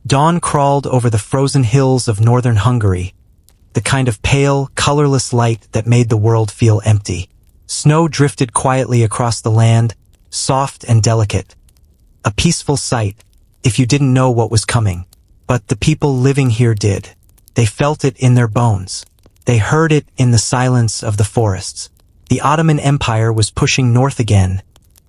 Dawn crawled over the frozen hills of northern Hungary, the kind of pale, colorless light that made the world feel empty. Snow drifted quietly across the land, soft and delicate. A peaceful sight, if you didn't know what was coming. But the people living here did. They felt it in their bones. They heard it in the silence of the forests. The Ottoman Empire was pushing north again,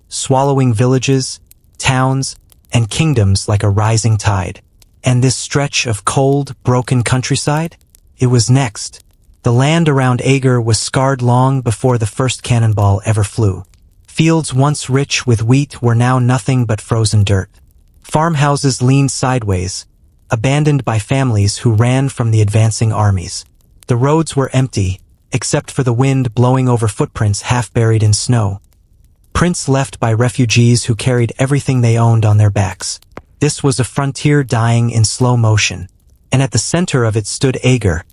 swallowing villages, towns, and kingdoms like a rising tide. And this stretch of cold, broken countryside? It was next. The land around Eger was scarred long before the first cannonball ever flew. Fields once rich with wheat were now nothing but frozen dirt. Farmhouses leaned sideways, abandoned by families who ran from the advancing armies. The roads were empty, except for the wind blowing over footprints half buried in snow. Prints left by refugees who carried everything they owned on their backs. This was a frontier dying in slow motion, and at the center of it stood Eger,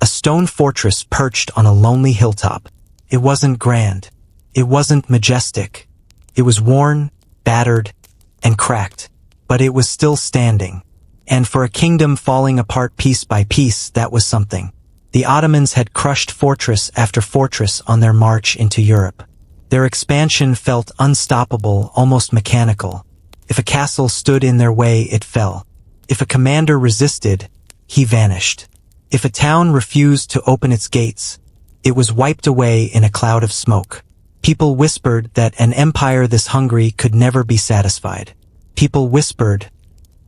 a stone fortress perched on a lonely hilltop. It wasn't grand. It wasn't majestic. It was worn, battered, and cracked, but it was still standing. And for a kingdom falling apart piece by piece, that was something. The Ottomans had crushed fortress after fortress on their march into Europe. Their expansion felt unstoppable, almost mechanical. If a castle stood in their way, it fell. If a commander resisted, he vanished. If a town refused to open its gates, it was wiped away in a cloud of smoke. People whispered that an empire this hungry could never be satisfied. People whispered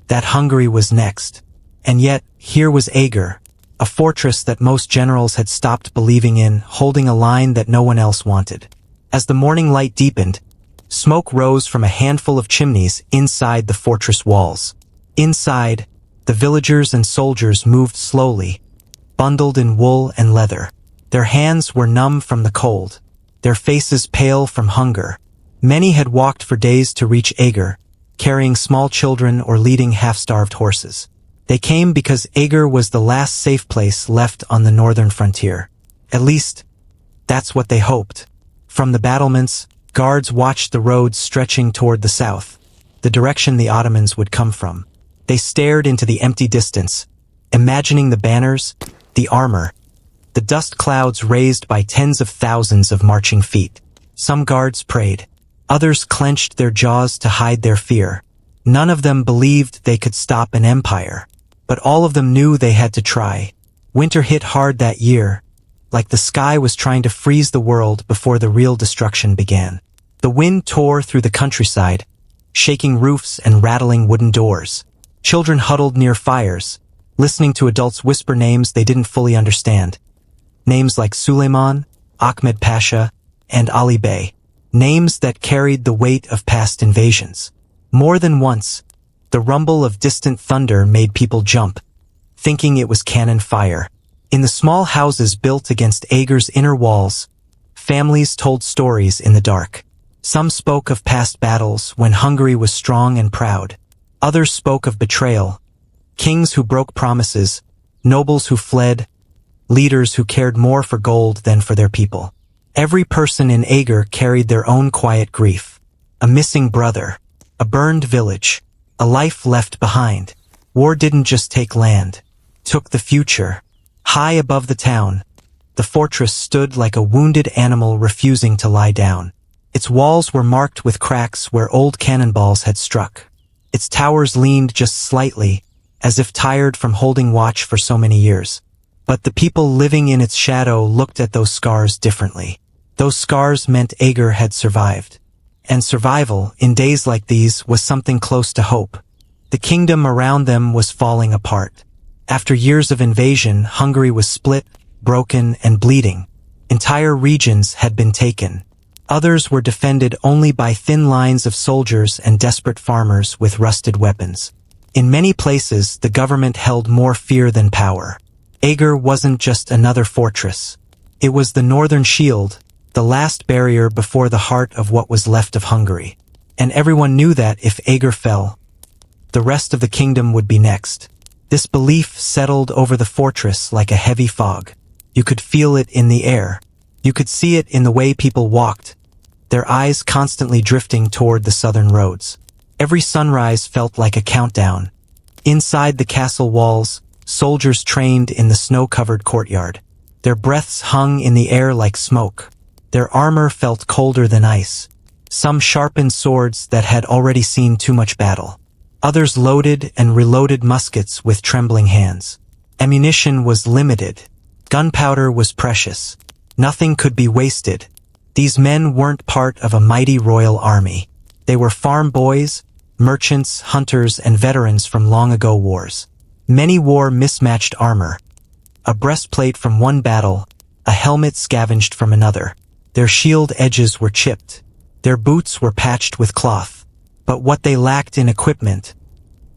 that Hungary was next. And yet, here was Eger, a fortress that most generals had stopped believing in, holding a line that no one else wanted. As the morning light deepened, smoke rose from a handful of chimneys inside the fortress walls. Inside, the villagers and soldiers moved slowly, bundled in wool and leather. Their hands were numb from the cold, their faces pale from hunger. Many had walked for days to reach Eger, carrying small children or leading half-starved horses. They came because Eger was the last safe place left on the northern frontier. At least, that's what they hoped. From the battlements, guards watched the roads stretching toward the south, the direction the Ottomans would come from. They stared into the empty distance, imagining the banners, the armor, the dust clouds raised by tens of thousands of marching feet. Some guards prayed. Others clenched their jaws to hide their fear. None of them believed they could stop an empire, but all of them knew they had to try. Winter hit hard that year, like the sky was trying to freeze the world before the real destruction began. The wind tore through the countryside, shaking roofs and rattling wooden doors. Children huddled near fires, listening to adults whisper names they didn't fully understand. Names like Suleiman, Ahmed Pasha, and Ali Bey. Names that carried the weight of past invasions. More than once, the rumble of distant thunder made people jump, thinking it was cannon fire. In the small houses built against Eger's inner walls, families told stories in the dark. Some spoke of past battles when Hungary was strong and proud. Others spoke of betrayal, kings who broke promises, nobles who fled, leaders who cared more for gold than for their people. Every person in Eger carried their own quiet grief. A missing brother, a burned village, a life left behind. War didn't just take land, took the future. High above the town, the fortress stood like a wounded animal refusing to lie down. Its walls were marked with cracks where old cannonballs had struck. Its towers leaned just slightly, as if tired from holding watch for so many years. But the people living in its shadow looked at those scars differently. Those scars meant Eger had survived. And survival, in days like these, was something close to hope. The kingdom around them was falling apart. After years of invasion, Hungary was split, broken, and bleeding. Entire regions had been taken. Others were defended only by thin lines of soldiers and desperate farmers with rusted weapons. In many places, the government held more fear than power. Eger wasn't just another fortress. It was the northern shield, the last barrier before the heart of what was left of Hungary. And everyone knew that if Eger fell, the rest of the kingdom would be next. This belief settled over the fortress like a heavy fog. You could feel it in the air. You could see it in the way people walked, their eyes constantly drifting toward the southern roads. Every sunrise felt like a countdown. Inside the castle walls, soldiers trained in the snow-covered courtyard. Their breaths hung in the air like smoke. Their armor felt colder than ice. Some sharpened swords that had already seen too much battle. Others loaded and reloaded muskets with trembling hands. Ammunition was limited. Gunpowder was precious. Nothing could be wasted. These men weren't part of a mighty royal army. They were farm boys, merchants, hunters, and veterans from long-ago wars. Many wore mismatched armor. A breastplate from one battle, a helmet scavenged from another. Their shield edges were chipped. Their boots were patched with cloth. But what they lacked in equipment,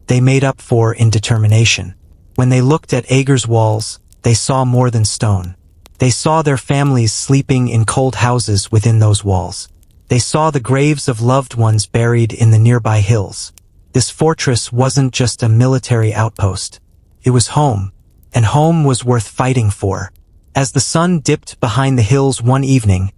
they made up for in determination. When they looked at Eger's walls, they saw more than stone. They saw their families sleeping in cold houses within those walls. They saw the graves of loved ones buried in the nearby hills. This fortress wasn't just a military outpost. It was home, and home was worth fighting for. As the sun dipped behind the hills one evening,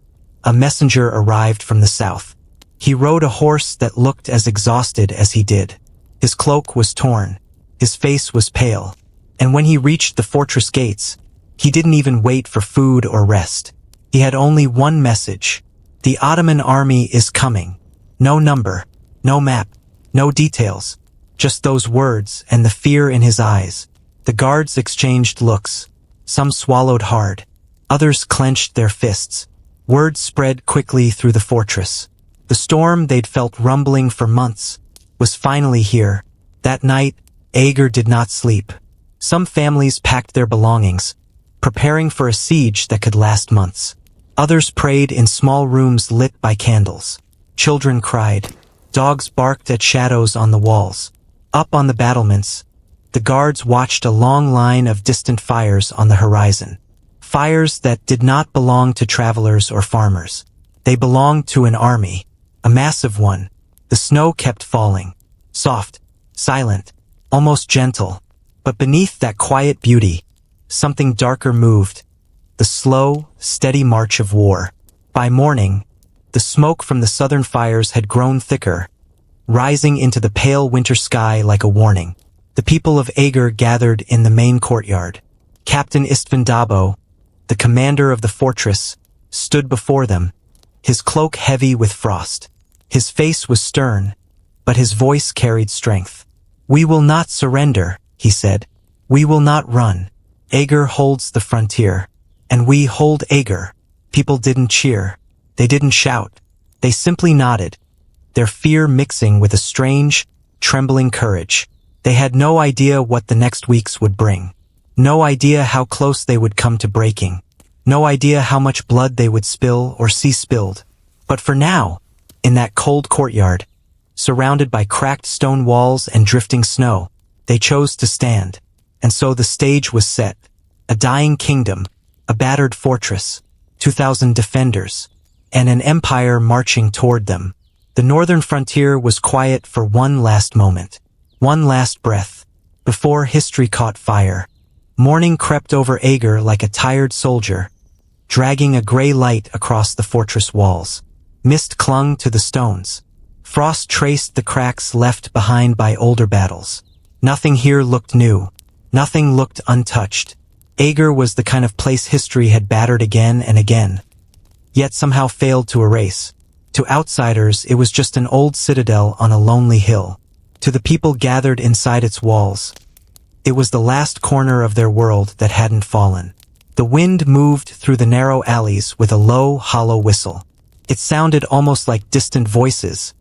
a messenger arrived from the south. He rode a horse that looked as exhausted as he did. His cloak was torn. His face was pale. And when he reached the fortress gates, he didn't even wait for food or rest. He had only one message. The Ottoman army is coming. No number, no map, no details. Just those words and the fear in his eyes. The guards exchanged looks. Some swallowed hard. Others clenched their fists. Word spread quickly through the fortress. The storm they'd felt rumbling for months was finally here. That night, Eger did not sleep. Some families packed their belongings, preparing for a siege that could last months. Others prayed in small rooms lit by candles. Children cried. Dogs barked at shadows on the walls. Up on the battlements, the guards watched a long line of distant fires on the horizon. Fires that did not belong to travelers or farmers. They belonged to an army, a massive one. The snow kept falling, soft, silent, almost gentle. But beneath that quiet beauty, something darker moved. The slow, steady march of war. By morning, the smoke from the southern fires had grown thicker, rising into the pale winter sky like a warning. The people of Eger gathered in the main courtyard. Captain István Dobó, the commander of the fortress, stood before them, his cloak heavy with frost. His face was stern, but his voice carried strength. "We will not surrender," he said. "We will not run. Eger holds the frontier, and we hold Eger." People didn't cheer. They didn't shout. They simply nodded, their fear mixing with a strange, trembling courage. They had no idea what the next weeks would bring. No idea how close they would come to breaking. No idea how much blood they would spill or see spilled. But for now, in that cold courtyard, surrounded by cracked stone walls and drifting snow, they chose to stand. And so the stage was set. A dying kingdom, a battered fortress, 2,000 defenders, and an empire marching toward them. The northern frontier was quiet for one last moment, one last breath, before history caught fire. Morning crept over Eger like a tired soldier, dragging a gray light across the fortress walls. Mist clung to the stones. Frost traced the cracks left behind by older battles. Nothing here looked new. Nothing looked untouched. Eger was the kind of place history had battered again and again, yet somehow failed to erase. To outsiders, it was just an old citadel on a lonely hill. To the people gathered inside its walls, it was the last corner of their world that hadn't fallen. The wind moved through the narrow alleys with a low, hollow whistle. It sounded almost like distant voices,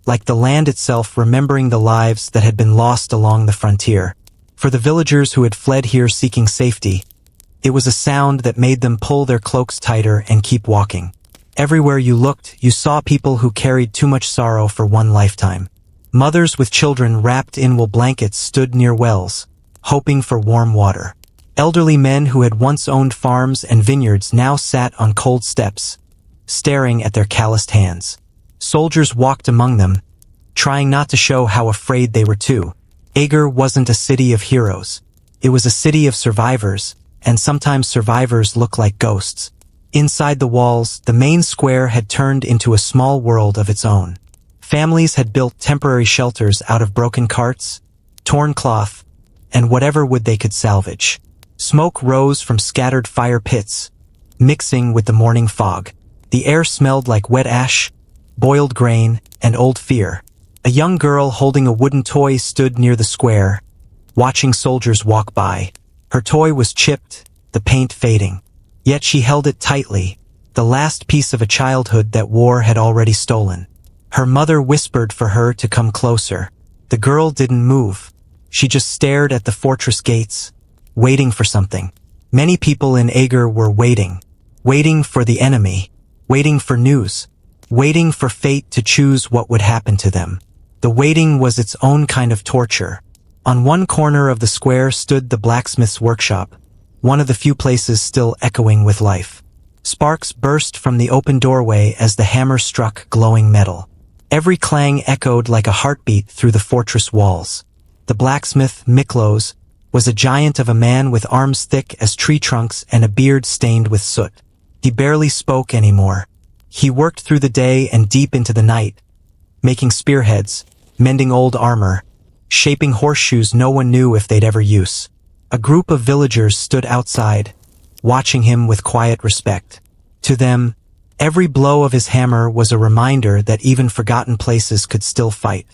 like the land itself remembering the lives that had been lost along the frontier. For the villagers who had fled here seeking safety, it was a sound that made them pull their cloaks tighter and keep walking. Everywhere you looked, you saw people who carried too much sorrow for one lifetime. Mothers with children wrapped in wool blankets stood near wells, hoping for warm water. Elderly men who had once owned farms and vineyards now sat on cold steps, staring at their calloused hands. Soldiers walked among them, trying not to show how afraid they were too. Eger wasn't a city of heroes. It was a city of survivors, and sometimes survivors look like ghosts. Inside the walls, the main square had turned into a small world of its own. Families had built temporary shelters out of broken carts, torn cloth, and whatever wood they could salvage. Smoke rose from scattered fire pits, mixing with the morning fog. The air smelled like wet ash, boiled grain, and old fear. A young girl holding a wooden toy stood near the square, watching soldiers walk by. Her toy was chipped, the paint fading. Yet she held it tightly, the last piece of a childhood that war had already stolen. Her mother whispered for her to come closer. The girl didn't move. She just stared at the fortress gates, waiting for something. Many people in Eger were waiting for the enemy, waiting for news, waiting for fate to choose what would happen to them. The waiting was its own kind of torture. On one corner of the square stood the blacksmith's workshop, one of the few places still echoing with life. Sparks burst from the open doorway as the hammer struck glowing metal. Every clang echoed like a heartbeat through the fortress walls. The blacksmith, Miklos, was a giant of a man with arms thick as tree trunks and a beard stained with soot. He barely spoke anymore. He worked through the day and deep into the night, making spearheads, mending old armor, shaping horseshoes no one knew if they'd ever use. A group of villagers stood outside, watching him with quiet respect. To them, every blow of his hammer was a reminder that even forgotten places could still fight.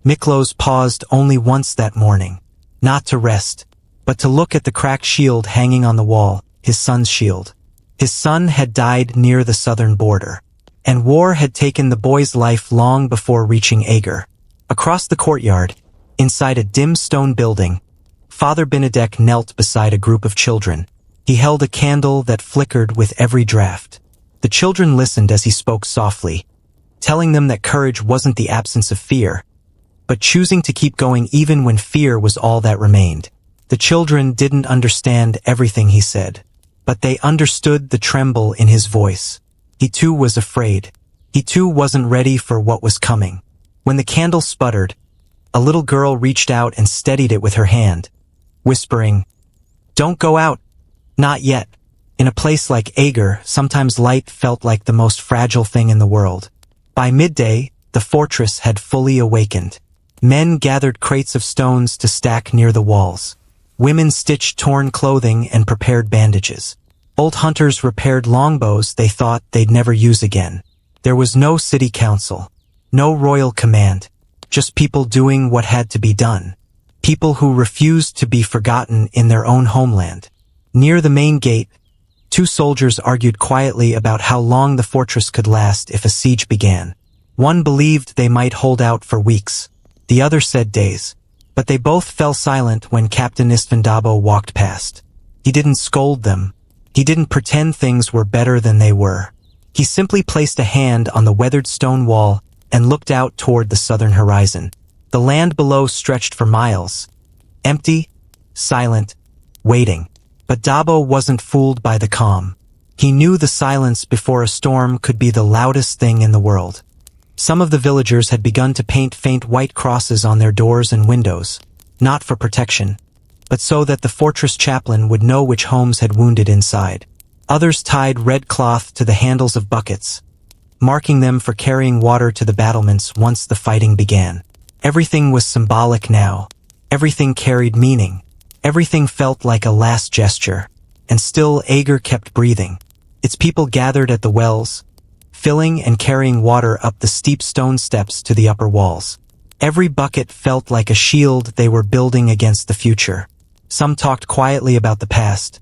Miklos paused only once that morning, not to rest, but to look at the cracked shield hanging on the wall, his son's shield. His son had died near the southern border, and war had taken the boy's life long before reaching Eger. Across the courtyard, inside a dim stone building, Father Benedek knelt beside a group of children. He held a candle that flickered with every draft. The children listened as he spoke softly, telling them that courage wasn't the absence of fear, but choosing to keep going even when fear was all that remained. The children didn't understand everything he said, but they understood the tremble in his voice. He too was afraid. He too wasn't ready for what was coming. When the candle sputtered, a little girl reached out and steadied it with her hand, whispering, "Don't go out. Not yet." In a place like Eger, sometimes light felt like the most fragile thing in the world. By midday, the fortress had fully awakened. Men gathered crates of stones to stack near the walls. Women stitched torn clothing and prepared bandages. Old hunters repaired longbows they thought they'd never use again. There was no city council, no royal command, just people doing what had to be done. People who refused to be forgotten in their own homeland. Near the main gate, two soldiers argued quietly about how long the fortress could last if a siege began. One believed they might hold out for weeks. The other said days. But they both fell silent when Captain István Dobó walked past. He didn't scold them. He didn't pretend things were better than they were. He simply placed a hand on the weathered stone wall and looked out toward the southern horizon. The land below stretched for miles, empty, silent, waiting. But Dobó wasn't fooled by the calm. He knew the silence before a storm could be the loudest thing in the world. Some of the villagers had begun to paint faint white crosses on their doors and windows, not for protection, but so that the fortress chaplain would know which homes had wounded inside. Others tied red cloth to the handles of buckets, marking them for carrying water to the battlements once the fighting began. Everything was symbolic now. Everything carried meaning. Everything felt like a last gesture. And still Eger kept breathing. Its people gathered at the wells, filling and carrying water up the steep stone steps to the upper walls. Every bucket felt like a shield they were building against the future. Some talked quietly about the past.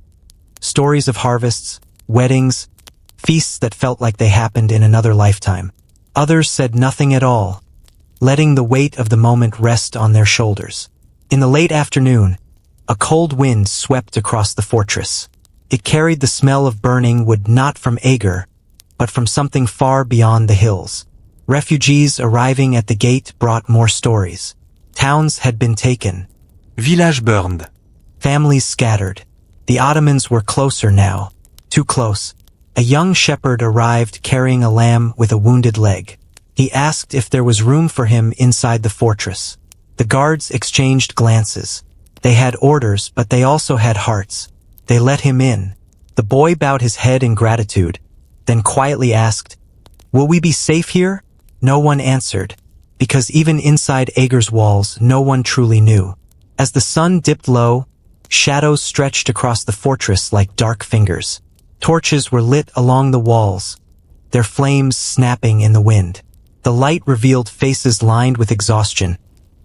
Stories of harvests, weddings, feasts that felt like they happened in another lifetime. Others said nothing at all, letting the weight of the moment rest on their shoulders. In the late afternoon, a cold wind swept across the fortress. It carried the smell of burning wood not from Eger, but from something far beyond the hills. Refugees arriving at the gate brought more stories. Towns had been taken. Village burned. Families scattered. The Ottomans were closer now. Too close. A young shepherd arrived carrying a lamb with a wounded leg. He asked if there was room for him inside the fortress. The guards exchanged glances. They had orders, but they also had hearts. They let him in. The boy bowed his head in gratitude, then quietly asked, "Will we be safe here?" No one answered, because even inside Eger's walls, no one truly knew. As the sun dipped low, shadows stretched across the fortress like dark fingers. Torches were lit along the walls, their flames snapping in the wind. The light revealed faces lined with exhaustion,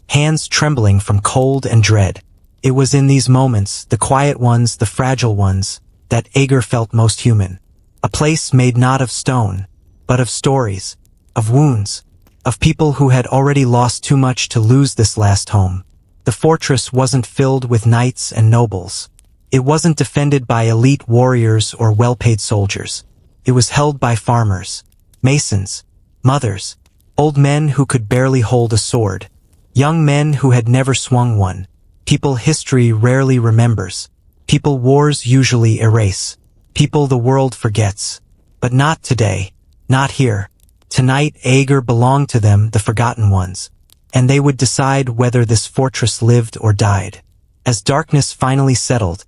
hands trembling from cold and dread. It was in these moments, the quiet ones, the fragile ones, that Eger felt most human. A place made not of stone, but of stories, of wounds, of people who had already lost too much to lose this last home. The fortress wasn't filled with knights and nobles. It wasn't defended by elite warriors or well-paid soldiers. It was held by farmers, masons, mothers, old men who could barely hold a sword, young men who had never swung one, people history rarely remembers, people wars usually erase, people the world forgets. But not today, not here. Tonight Eger belonged to them, the forgotten ones, and they would decide whether this fortress lived or died. As darkness finally settled,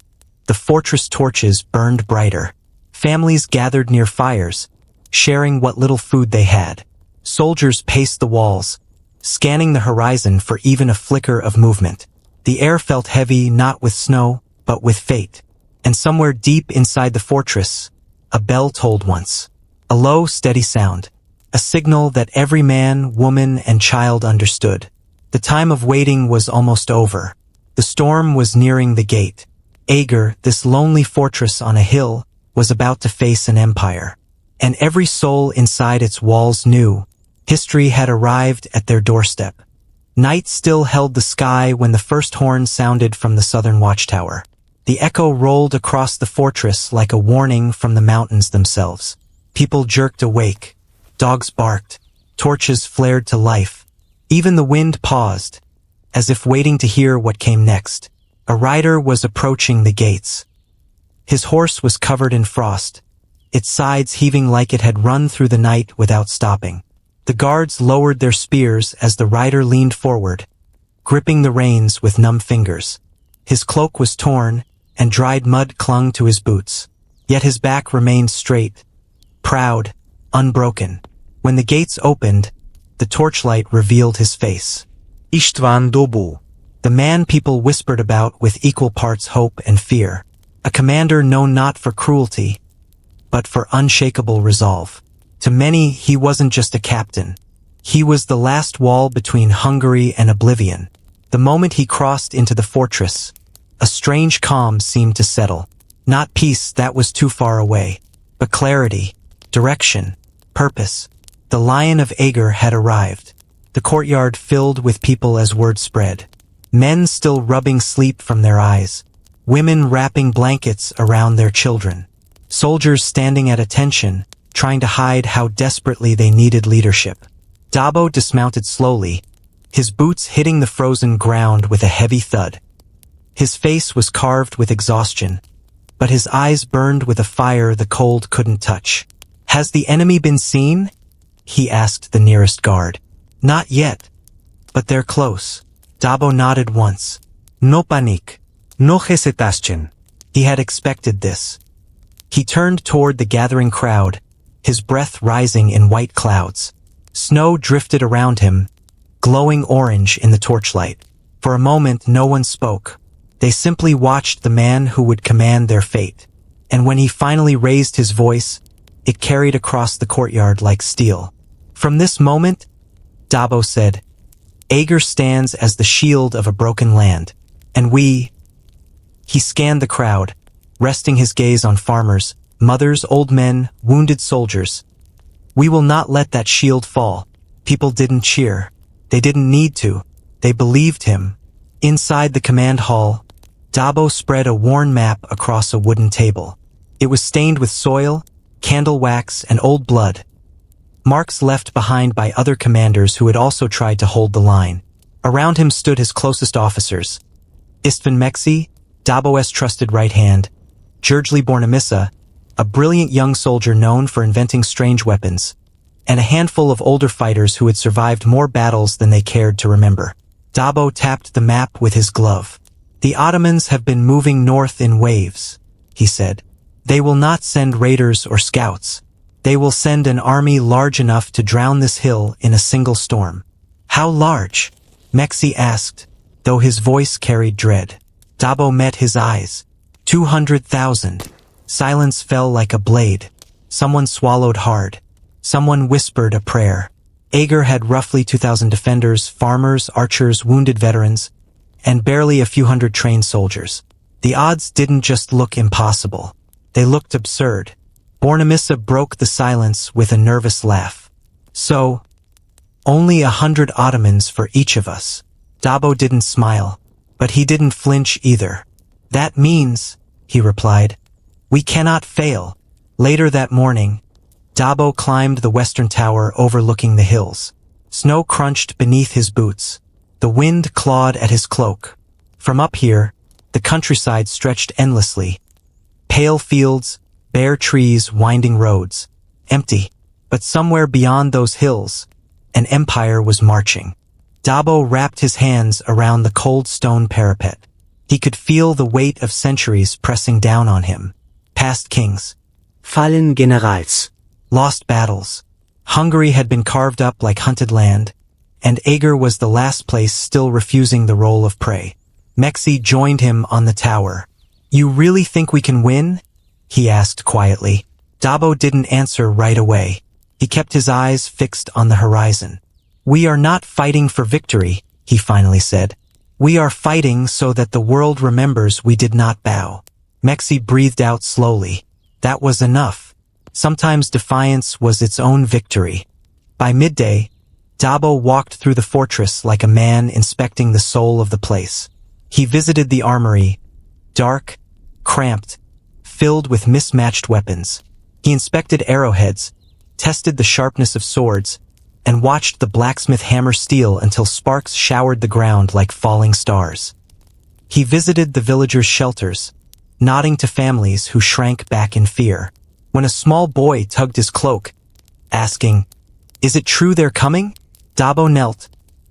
the fortress torches burned brighter. Families gathered near fires, sharing what little food they had. Soldiers paced the walls, scanning the horizon for even a flicker of movement. The air felt heavy not with snow, but with fate. And somewhere deep inside the fortress, a bell tolled once. A low, steady sound. A signal that every man, woman, and child understood. The time of waiting was almost over. The storm was nearing the gate. Eger, this lonely fortress on a hill, was about to face an empire. And every soul inside its walls knew history had arrived at their doorstep. Night still held the sky when the first horn sounded from the southern watchtower. The echo rolled across the fortress like a warning from the mountains themselves. People jerked awake. Dogs barked. Torches flared to life. Even the wind paused, as if waiting to hear what came next. A rider was approaching the gates. His horse was covered in frost, its sides heaving like it had run through the night without stopping. The guards lowered their spears as the rider leaned forward, gripping the reins with numb fingers. His cloak was torn, and dried mud clung to his boots. Yet his back remained straight, proud, unbroken. When the gates opened, the torchlight revealed his face. István Dobó. The man people whispered about with equal parts hope and fear. A commander known not for cruelty, but for unshakable resolve. To many, he wasn't just a captain. He was the last wall between Hungary and oblivion. The moment he crossed into the fortress, a strange calm seemed to settle. Not peace, that was too far away, but clarity, direction, purpose. The Lion of Eger had arrived. The courtyard filled with people as word spread. Men still rubbing sleep from their eyes. Women wrapping blankets around their children. Soldiers standing at attention, trying to hide how desperately they needed leadership. Dobó dismounted slowly, his boots hitting the frozen ground with a heavy thud. His face was carved with exhaustion, but his eyes burned with a fire the cold couldn't touch. "Has the enemy been seen?" he asked the nearest guard. "Not yet, but they're close." Dobó nodded once. "No panique. No hesitation." He had expected this. He turned toward the gathering crowd, his breath rising in white clouds. Snow drifted around him, glowing orange in the torchlight. For a moment no one spoke. They simply watched the man who would command their fate. And when he finally raised his voice, it carried across the courtyard like steel. "From this moment," Dobó said, "Eger stands as the shield of a broken land. And we—" He scanned the crowd, resting his gaze on farmers, mothers, old men, wounded soldiers. "We will not let that shield fall." People didn't cheer. They didn't need to. They believed him. Inside the command hall, Dobó spread a worn map across a wooden table. It was stained with soil, candle wax, and old blood. Marks left behind by other commanders who had also tried to hold the line. Around him stood his closest officers. István Dobó, Dobó's trusted right hand. György Bornemissa, a brilliant young soldier known for inventing strange weapons. And a handful of older fighters who had survived more battles than they cared to remember. Dobó tapped the map with his glove. "The Ottomans have been moving north in waves," he said. "They will not send raiders or scouts. They will send an army large enough to drown this hill in a single storm." "How large?" Mexi asked, though his voice carried dread. Dobbo met his eyes. 200,000. Silence fell like a blade. Someone swallowed hard. Someone whispered a prayer. Eger had roughly 2,000 defenders, farmers, archers, wounded veterans, and barely a few hundred trained soldiers. The odds didn't just look impossible. They looked absurd. Bornemissa broke the silence with a nervous laugh. So, only 100 Ottomans for each of us. Dobbo didn't smile, but he didn't flinch either. That means, he replied, we cannot fail. Later that morning, Dobbo climbed the western tower overlooking the hills. Snow crunched beneath his boots. The wind clawed at his cloak. From up here, the countryside stretched endlessly. Pale fields, bare trees, winding roads. Empty. But somewhere beyond those hills, an empire was marching. Dobbo wrapped his hands around the cold stone parapet. He could feel the weight of centuries pressing down on him. Past kings. Fallen Generals. Lost battles. Hungary had been carved up like hunted land, and Eger was the last place still refusing the role of prey. Mexi joined him on the tower. You really think we can win? He asked quietly. Dobbo didn't answer right away. He kept his eyes fixed on the horizon. We are not fighting for victory, he finally said. We are fighting so that the world remembers we did not bow. Mexi breathed out slowly. That was enough. Sometimes defiance was its own victory. By midday, Dobbo walked through the fortress like a man inspecting the soul of the place. He visited the armory, dark, cramped, filled with mismatched weapons. He inspected arrowheads, tested the sharpness of swords, and watched the blacksmith hammer steel until sparks showered the ground like falling stars. He visited the villagers' shelters, nodding to families who shrank back in fear. When a small boy tugged his cloak, asking, "Is it true they're coming?" Dobbo knelt,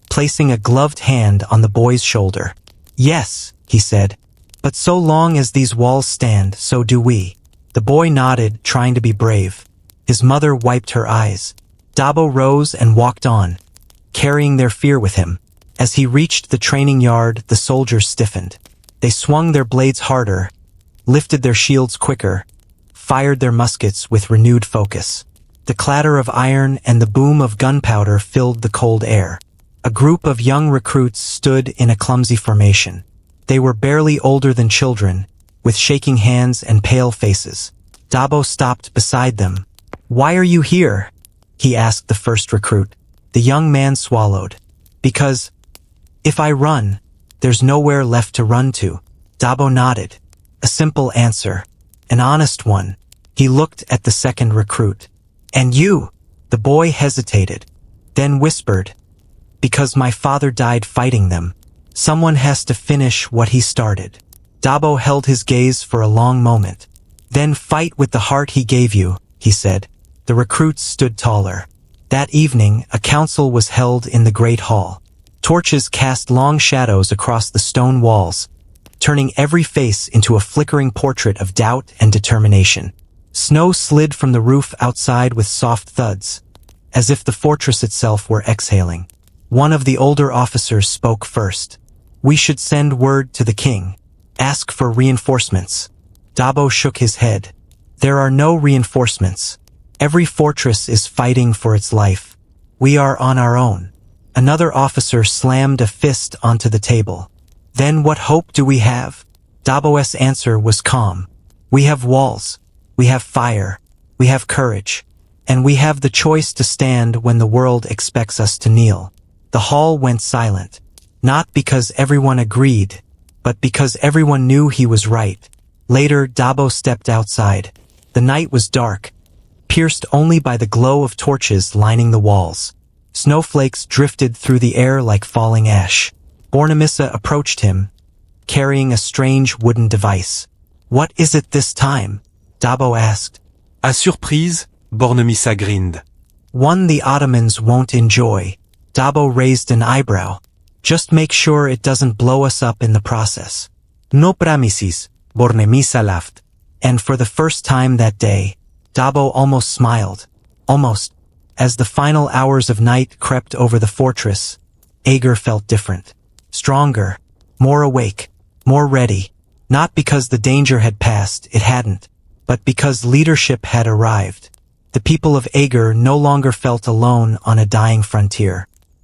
placing a gloved hand on the boy's shoulder. "Yes," he said, "but so long as these walls stand, so do we." The boy nodded, trying to be brave. His mother wiped her eyes. Dobbo rose and walked on, carrying their fear with him. As he reached the training yard, the soldiers stiffened. They swung their blades harder, lifted their shields quicker, fired their muskets with renewed focus. The clatter of iron and the boom of gunpowder filled the cold air. A group of young recruits stood in a clumsy formation. They were barely older than children, with shaking hands and pale faces. Dobbo stopped beside them. "Why are you here?" he asked the first recruit. The young man swallowed. "Because, if I run, there's nowhere left to run to." Dobbo nodded. A simple answer. An honest one. He looked at the second recruit. "And you?" The boy hesitated, then whispered, "Because my father died fighting them. Someone has to finish what he started." Dobbo held his gaze for a long moment. "Then fight with the heart he gave you," he said. The recruits stood taller. That evening, a council was held in the great hall. Torches cast long shadows across the stone walls, turning every face into a flickering portrait of doubt and determination. Snow slid from the roof outside with soft thuds, as if the fortress itself were exhaling. One of the older officers spoke first. "We should send word to the king. Ask for reinforcements." Dobbo shook his head. "There are no reinforcements. Every fortress is fighting for its life. We are on our own." Another officer slammed a fist onto the table. "Then what hope do we have?" Dobbo's answer was calm. "We have walls. We have fire. We have courage. And we have the choice to stand when the world expects us to kneel." The hall went silent. Not because everyone agreed, but because everyone knew he was right. Later, Dobbo stepped outside. The night was dark, pierced only by the glow of torches lining the walls. Snowflakes drifted through the air like falling ash. Bornemissa approached him, carrying a strange wooden device. "What is it this time?" Dobbo asked. À surprise, Bornemissa grinned. "One the Ottomans won't enjoy." Dobbo raised an eyebrow. "Just make sure it doesn't blow us up in the process." No promises, Bornemissa laughed. And for the first time that day, Dobbo almost smiled. Almost. As the final hours of night crept over the fortress, Eger felt different. Stronger, more awake, more ready, not because the danger had passed, it hadn't, but because leadership had arrived. The people of Eger no longer felt alone on a dying frontier.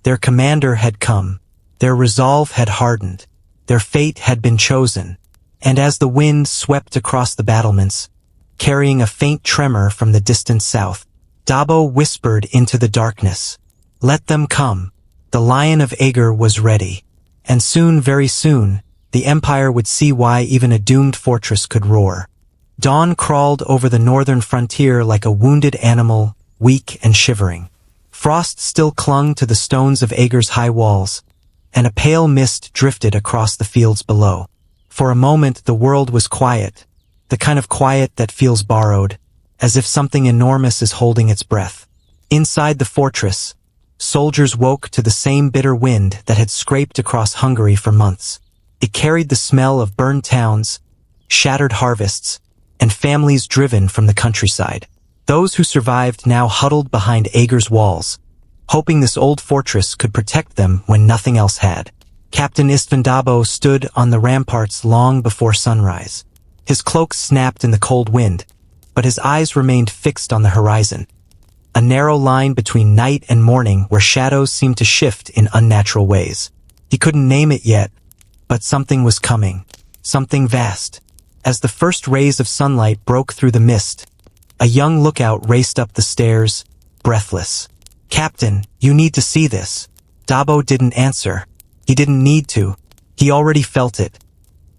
Their commander had come, their resolve had hardened, their fate had been chosen, and as the wind swept across the battlements, carrying a faint tremor from the distant south, Dobó whispered into the darkness, "Let them come." The Lion of Eger was ready. And soon, very soon, the Empire would see why even a doomed fortress could roar. Dawn crawled over the northern frontier like a wounded animal, weak and shivering. Frost still clung to the stones of Eger's high walls, and a pale mist drifted across the fields below. For a moment the world was quiet, the kind of quiet that feels borrowed, as if something enormous is holding its breath. Inside the fortress, soldiers woke to the same bitter wind that had scraped across Hungary for months. It carried the smell of burned towns, shattered harvests, and families driven from the countryside. Those who survived now huddled behind Eger's walls, hoping this old fortress could protect them when nothing else had. Captain István Dobó stood on the ramparts long before sunrise. His cloak snapped in the cold wind, but his eyes remained fixed on the horizon, a narrow line between night and morning where shadows seemed to shift in unnatural ways. He couldn't name it yet, but something was coming, something vast. As the first rays of sunlight broke through the mist, a young lookout raced up the stairs, breathless. "Captain, you need to see this." Dobó didn't answer. He didn't need to. He already felt it.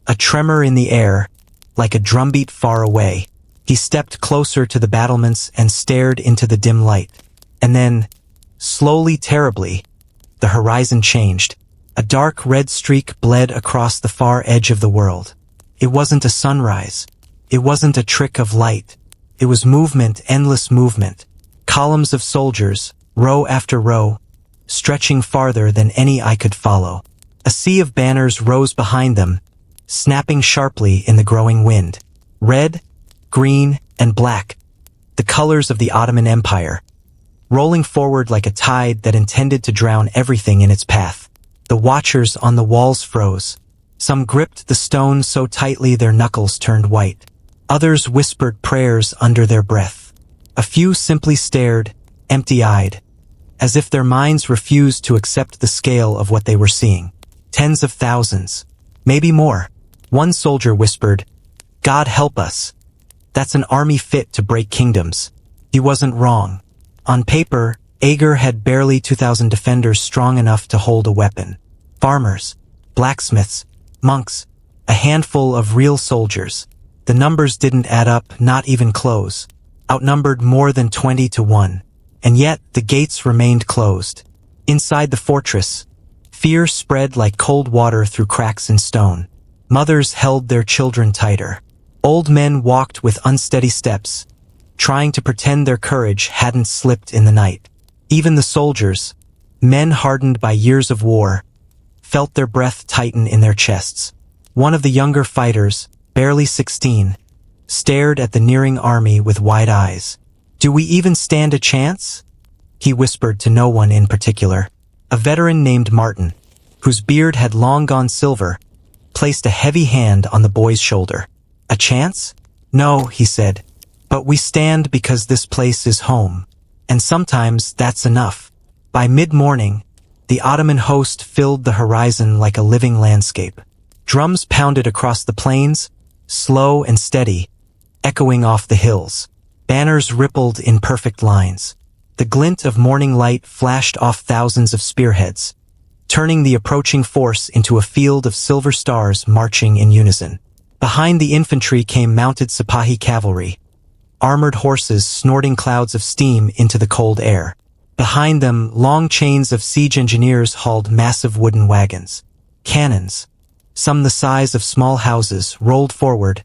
A tremor in the air, like a drumbeat far away. He stepped closer to the battlements and stared into the dim light. And then, slowly, terribly, the horizon changed. A dark red streak bled across the far edge of the world. It wasn't a sunrise. It wasn't a trick of light. It was movement, endless movement. Columns of soldiers, row after row, stretching farther than any eye could follow. A sea of banners rose behind them, snapping sharply in the growing wind. Red, green, and black, the colors of the Ottoman Empire, rolling forward like a tide that intended to drown everything in its path. The watchers on the walls froze. Some gripped the stones so tightly their knuckles turned white. Others whispered prayers under their breath. A few simply stared, empty-eyed, as if their minds refused to accept the scale of what they were seeing. Tens of thousands, maybe more. One soldier whispered, "God help us. That's an army fit to break kingdoms." He wasn't wrong. On paper, Eger had barely 2,000 defenders strong enough to hold a weapon. Farmers, blacksmiths, monks, a handful of real soldiers. The numbers didn't add up, not even close. Outnumbered more than 20 to 1. And yet, the gates remained closed. Inside the fortress, fear spread like cold water through cracks in stone. Mothers held their children tighter. Old men walked with unsteady steps, trying to pretend their courage hadn't slipped in the night. Even the soldiers, men hardened by years of war, felt their breath tighten in their chests. One of the younger fighters, barely 16, stared at the nearing army with wide eyes. "Do we even stand a chance?" he whispered to no one in particular. A veteran named Martin, whose beard had long gone silver, placed a heavy hand on the boy's shoulder. "A chance? No," he said, "but we stand because this place is home. And sometimes that's enough." By mid-morning, the Ottoman host filled the horizon like a living landscape. Drums pounded across the plains, slow and steady, echoing off the hills. Banners rippled in perfect lines. The glint of morning light flashed off thousands of spearheads, turning the approaching force into a field of silver stars marching in unison. Behind the infantry came mounted Sipahi cavalry, armored horses snorting clouds of steam into the cold air. Behind them, long chains of siege engineers hauled massive wooden wagons. Cannons, some the size of small houses, rolled forward,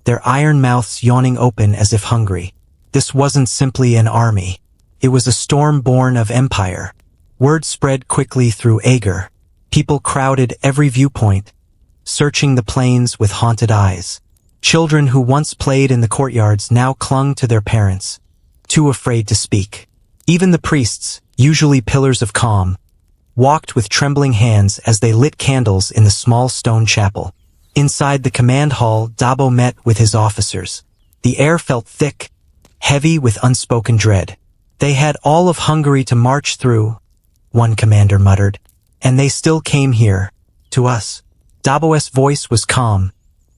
their iron mouths yawning open as if hungry. This wasn't simply an army. It was a storm born of empire. Word spread quickly through Eger. People crowded every viewpoint, searching the plains with haunted eyes. Children who once played in the courtyards now clung to their parents, too afraid to speak. Even the priests, usually pillars of calm, walked with trembling hands as they lit candles in the small stone chapel. Inside the command hall, Dobó met with his officers. The air felt thick, heavy with unspoken dread. They had all of Hungary to march through, one commander muttered, and they still came here, to us. Dobó's voice was calm,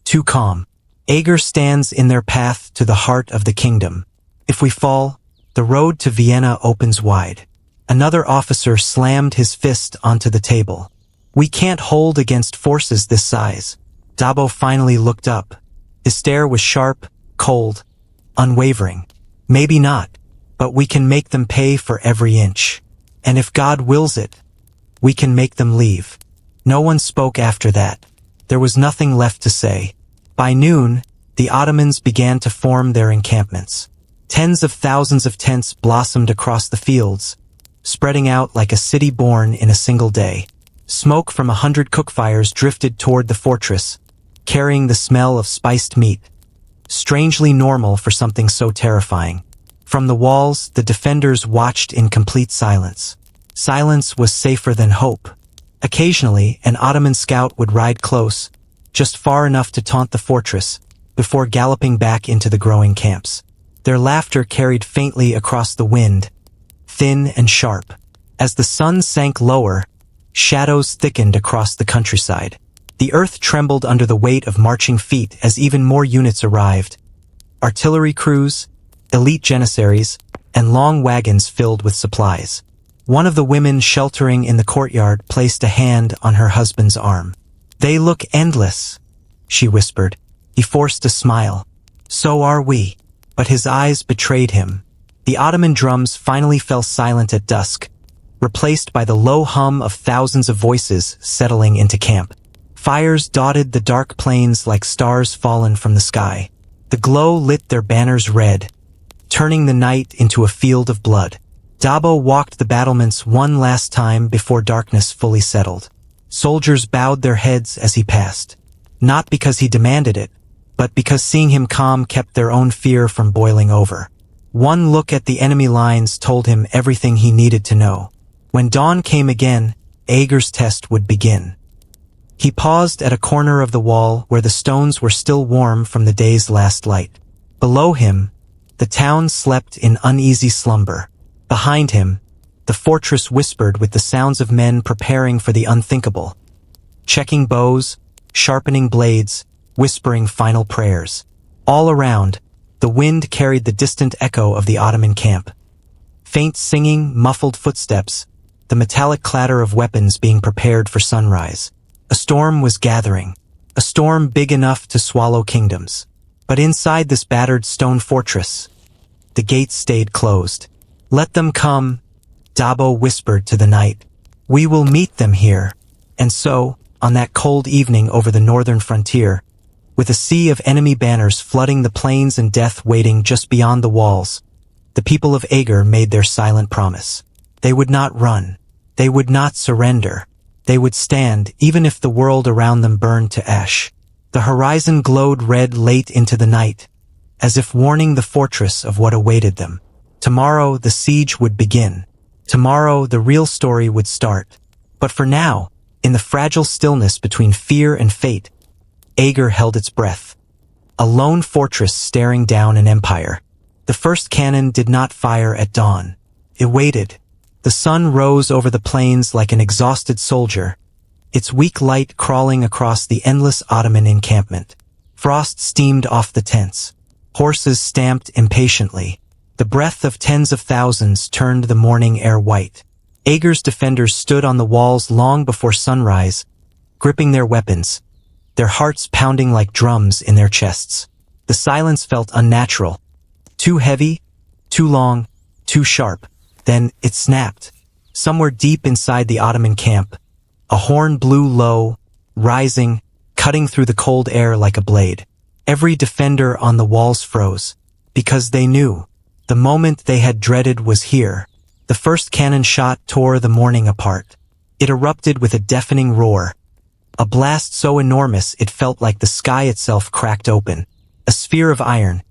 too calm. Eger stands in their path to the heart of the kingdom. If we fall, the road to Vienna opens wide. Another officer slammed his fist onto the table. We can't hold against forces this size. Dobó finally looked up. His stare was sharp, cold, unwavering. Maybe not, but we can make them pay for every inch. And if God wills it, we can make them leave. No one spoke after that. There was nothing left to say. By noon, the Ottomans began to form their encampments. Tens of thousands of tents blossomed across the fields, spreading out like a city born in a single day. Smoke from 100 cookfires drifted toward the fortress, carrying the smell of spiced meat. Strangely normal for something so terrifying. From the walls, the defenders watched in complete silence. Silence was safer than hope. Occasionally, an Ottoman scout would ride close, just far enough to taunt the fortress, before galloping back into the growing camps. Their laughter carried faintly across the wind, thin and sharp. As the sun sank lower, shadows thickened across the countryside. The earth trembled under the weight of marching feet as even more units arrived. Artillery crews, elite janissaries, and long wagons filled with supplies. One of the women sheltering in the courtyard placed a hand on her husband's arm. "They look endless," she whispered. He forced a smile. "So are we." But his eyes betrayed him. The Ottoman drums finally fell silent at dusk, replaced by the low hum of thousands of voices settling into camp. Fires dotted the dark plains like stars fallen from the sky. The glow lit their banners red, turning the night into a field of blood. Dobó walked the battlements one last time before darkness fully settled. Soldiers bowed their heads as he passed, not because he demanded it, but because seeing him calm kept their own fear from boiling over. One look at the enemy lines told him everything he needed to know. When dawn came again, Eger's test would begin. He paused at a corner of the wall where the stones were still warm from the day's last light. Below him, the town slept in uneasy slumber. Behind him, the fortress whispered with the sounds of men preparing for the unthinkable, checking bows, sharpening blades, whispering final prayers. All around, the wind carried the distant echo of the Ottoman camp. Faint singing, muffled footsteps, the metallic clatter of weapons being prepared for sunrise. A storm was gathering, a storm big enough to swallow kingdoms. But inside this battered stone fortress, the gates stayed closed. "Let them come," Dobó whispered to the night. "We will meet them here." And so, on that cold evening over the northern frontier, with a sea of enemy banners flooding the plains and death waiting just beyond the walls, the people of Eger made their silent promise. They would not run. They would not surrender. They would stand even if the world around them burned to ash. The horizon glowed red late into the night, as if warning the fortress of what awaited them. Tomorrow the siege would begin. Tomorrow the real story would start. But for now, in the fragile stillness between fear and fate, Eger held its breath. A lone fortress staring down an empire. The first cannon did not fire at dawn. It waited. The sun rose over the plains like an exhausted soldier, its weak light crawling across the endless Ottoman encampment. Frost steamed off the tents. Horses stamped impatiently. The breath of tens of thousands turned the morning air white. Eger's defenders stood on the walls long before sunrise, gripping their weapons, their hearts pounding like drums in their chests. The silence felt unnatural. Too heavy, too long, too sharp. Then it snapped. Somewhere deep inside the Ottoman camp, a horn blew low, rising, cutting through the cold air like a blade. Every defender on the walls froze, because they knew the moment they had dreaded was here. The first cannon shot tore the morning apart. It erupted with a deafening roar, a blast so enormous it felt like the sky itself cracked open. A sphere of iron,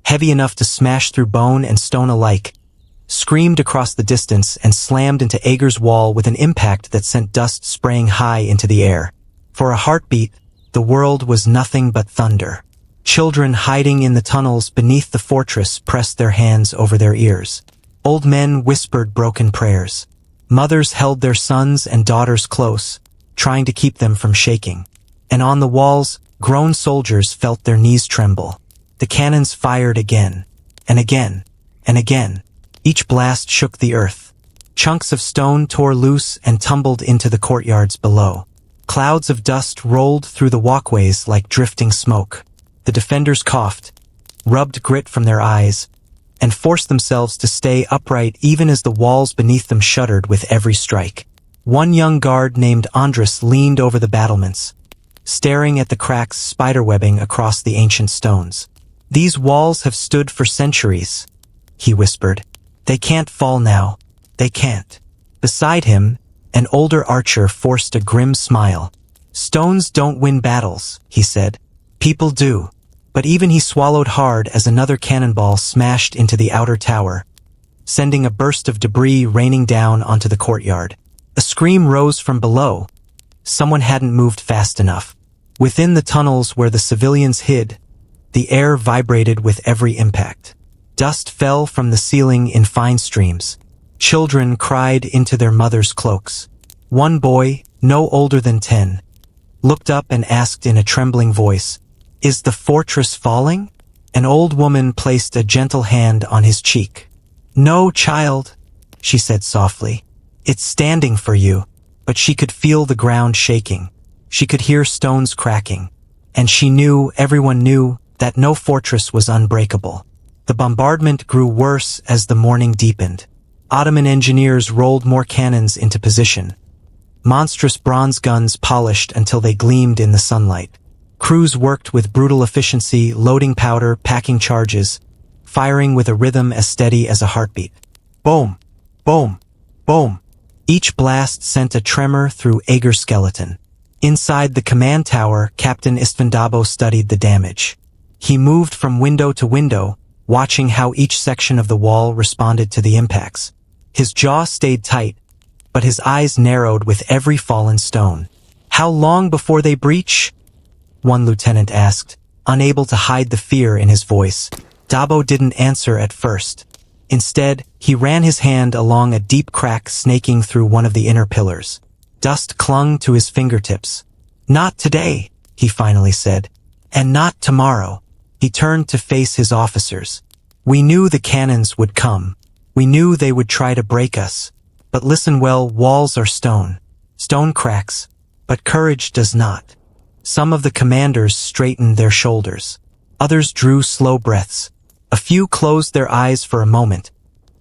heavy enough to smash through bone and stone alike, screamed across the distance and slammed into Eger's wall with an impact that sent dust spraying high into the air. For a heartbeat, the world was nothing but thunder. Children hiding in the tunnels beneath the fortress pressed their hands over their ears. Old men whispered broken prayers. Mothers held their sons and daughters close, trying to keep them from shaking. And on the walls, grown soldiers felt their knees tremble. The cannons fired again, and again, and again. Each blast shook the earth. Chunks of stone tore loose and tumbled into the courtyards below. Clouds of dust rolled through the walkways like drifting smoke. The defenders coughed, rubbed grit from their eyes, and forced themselves to stay upright even as the walls beneath them shuddered with every strike. One young guard named Andras leaned over the battlements, staring at the cracks spiderwebbing across the ancient stones. "These walls have stood for centuries," he whispered. "They can't fall now. They can't." Beside him, an older archer forced a grim smile. "Stones don't win battles," he said. "People do." But even he swallowed hard as another cannonball smashed into the outer tower, sending a burst of debris raining down onto the courtyard. A scream rose from below. Someone hadn't moved fast enough. Within the tunnels where the civilians hid, the air vibrated with every impact. Dust fell from the ceiling in fine streams. Children cried into their mothers' cloaks. One boy, no older than 10, looked up and asked in a trembling voice, "Is the fortress falling?" An old woman placed a gentle hand on his cheek. "No, child," she said softly. "It's standing for you." But she could feel the ground shaking. She could hear stones cracking. And she knew, everyone knew, that no fortress was unbreakable. The bombardment grew worse as the morning deepened. Ottoman engineers rolled more cannons into position. Monstrous bronze guns polished until they gleamed in the sunlight. Crews worked with brutal efficiency, loading powder, packing charges, firing with a rhythm as steady as a heartbeat. Boom! Boom! Boom! Each blast sent a tremor through Eger's skeleton. Inside the command tower, Captain István Dobó studied the damage. He moved from window to window, watching how each section of the wall responded to the impacts. His jaw stayed tight, but his eyes narrowed with every fallen stone. "How long before they breach?" one lieutenant asked, unable to hide the fear in his voice. Dobó didn't answer at first. Instead, he ran his hand along a deep crack snaking through one of the inner pillars. Dust clung to his fingertips. "Not today," he finally said. "And not tomorrow." He turned to face his officers. "We knew the cannons would come. We knew they would try to break us. But listen well, walls are stone. Stone cracks, but courage does not." Some of the commanders straightened their shoulders. Others drew slow breaths. A few closed their eyes for a moment,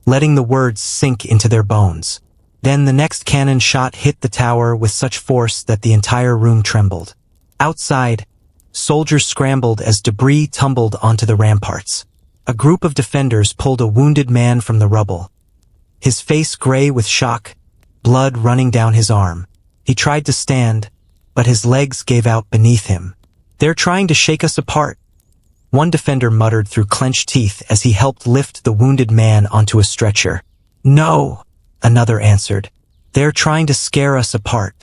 letting the words sink into their bones. Then the next cannon shot hit the tower with such force that the entire room trembled. Outside, soldiers scrambled as debris tumbled onto the ramparts. A group of defenders pulled a wounded man from the rubble. His face gray with shock, blood running down his arm. He tried to stand, but his legs gave out beneath him. "They're trying to shake us apart," one defender muttered through clenched teeth as he helped lift the wounded man onto a stretcher. "No," another answered. "They're trying to scare us apart."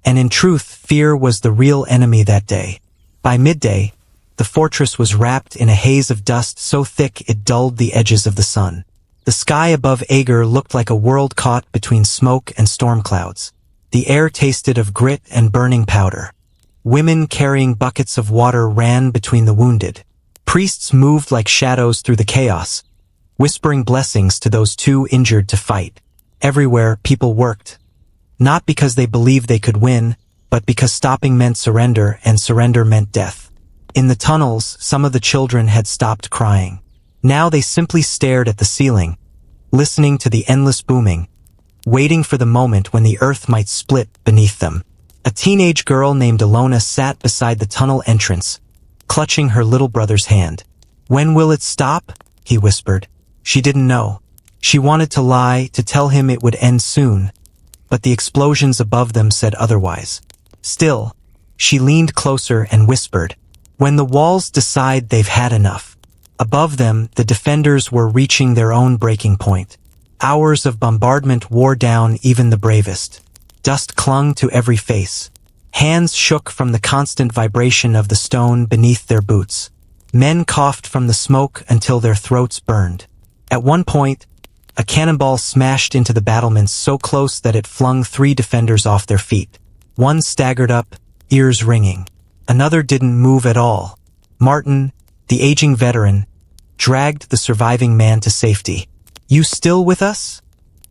And in truth, fear was the real enemy that day. By midday, the fortress was wrapped in a haze of dust so thick it dulled the edges of the sun. The sky above Eger looked like a world caught between smoke and storm clouds. The air tasted of grit and burning powder. Women carrying buckets of water ran between the wounded. Priests moved like shadows through the chaos, whispering blessings to those too injured to fight. Everywhere, people worked. Not because they believed they could win, but because stopping meant surrender, and surrender meant death. In the tunnels, some of the children had stopped crying. Now they simply stared at the ceiling, listening to the endless booming, waiting for the moment when the earth might split beneath them. A teenage girl named Alona sat beside the tunnel entrance, clutching her little brother's hand. "When will it stop?" he whispered. She didn't know. She wanted to lie, to tell him it would end soon, but the explosions above them said otherwise. Still, she leaned closer and whispered, "When the walls decide they've had enough." Above them, the defenders were reaching their own breaking point. Hours of bombardment wore down even the bravest. Dust clung to every face. Hands shook from the constant vibration of the stone beneath their boots. Men coughed from the smoke until their throats burned. At one point, a cannonball smashed into the battlements so close that it flung 3 defenders off their feet. One staggered up, ears ringing. Another didn't move at all. Martin, the aging veteran, dragged the surviving man to safety. "You still with us?"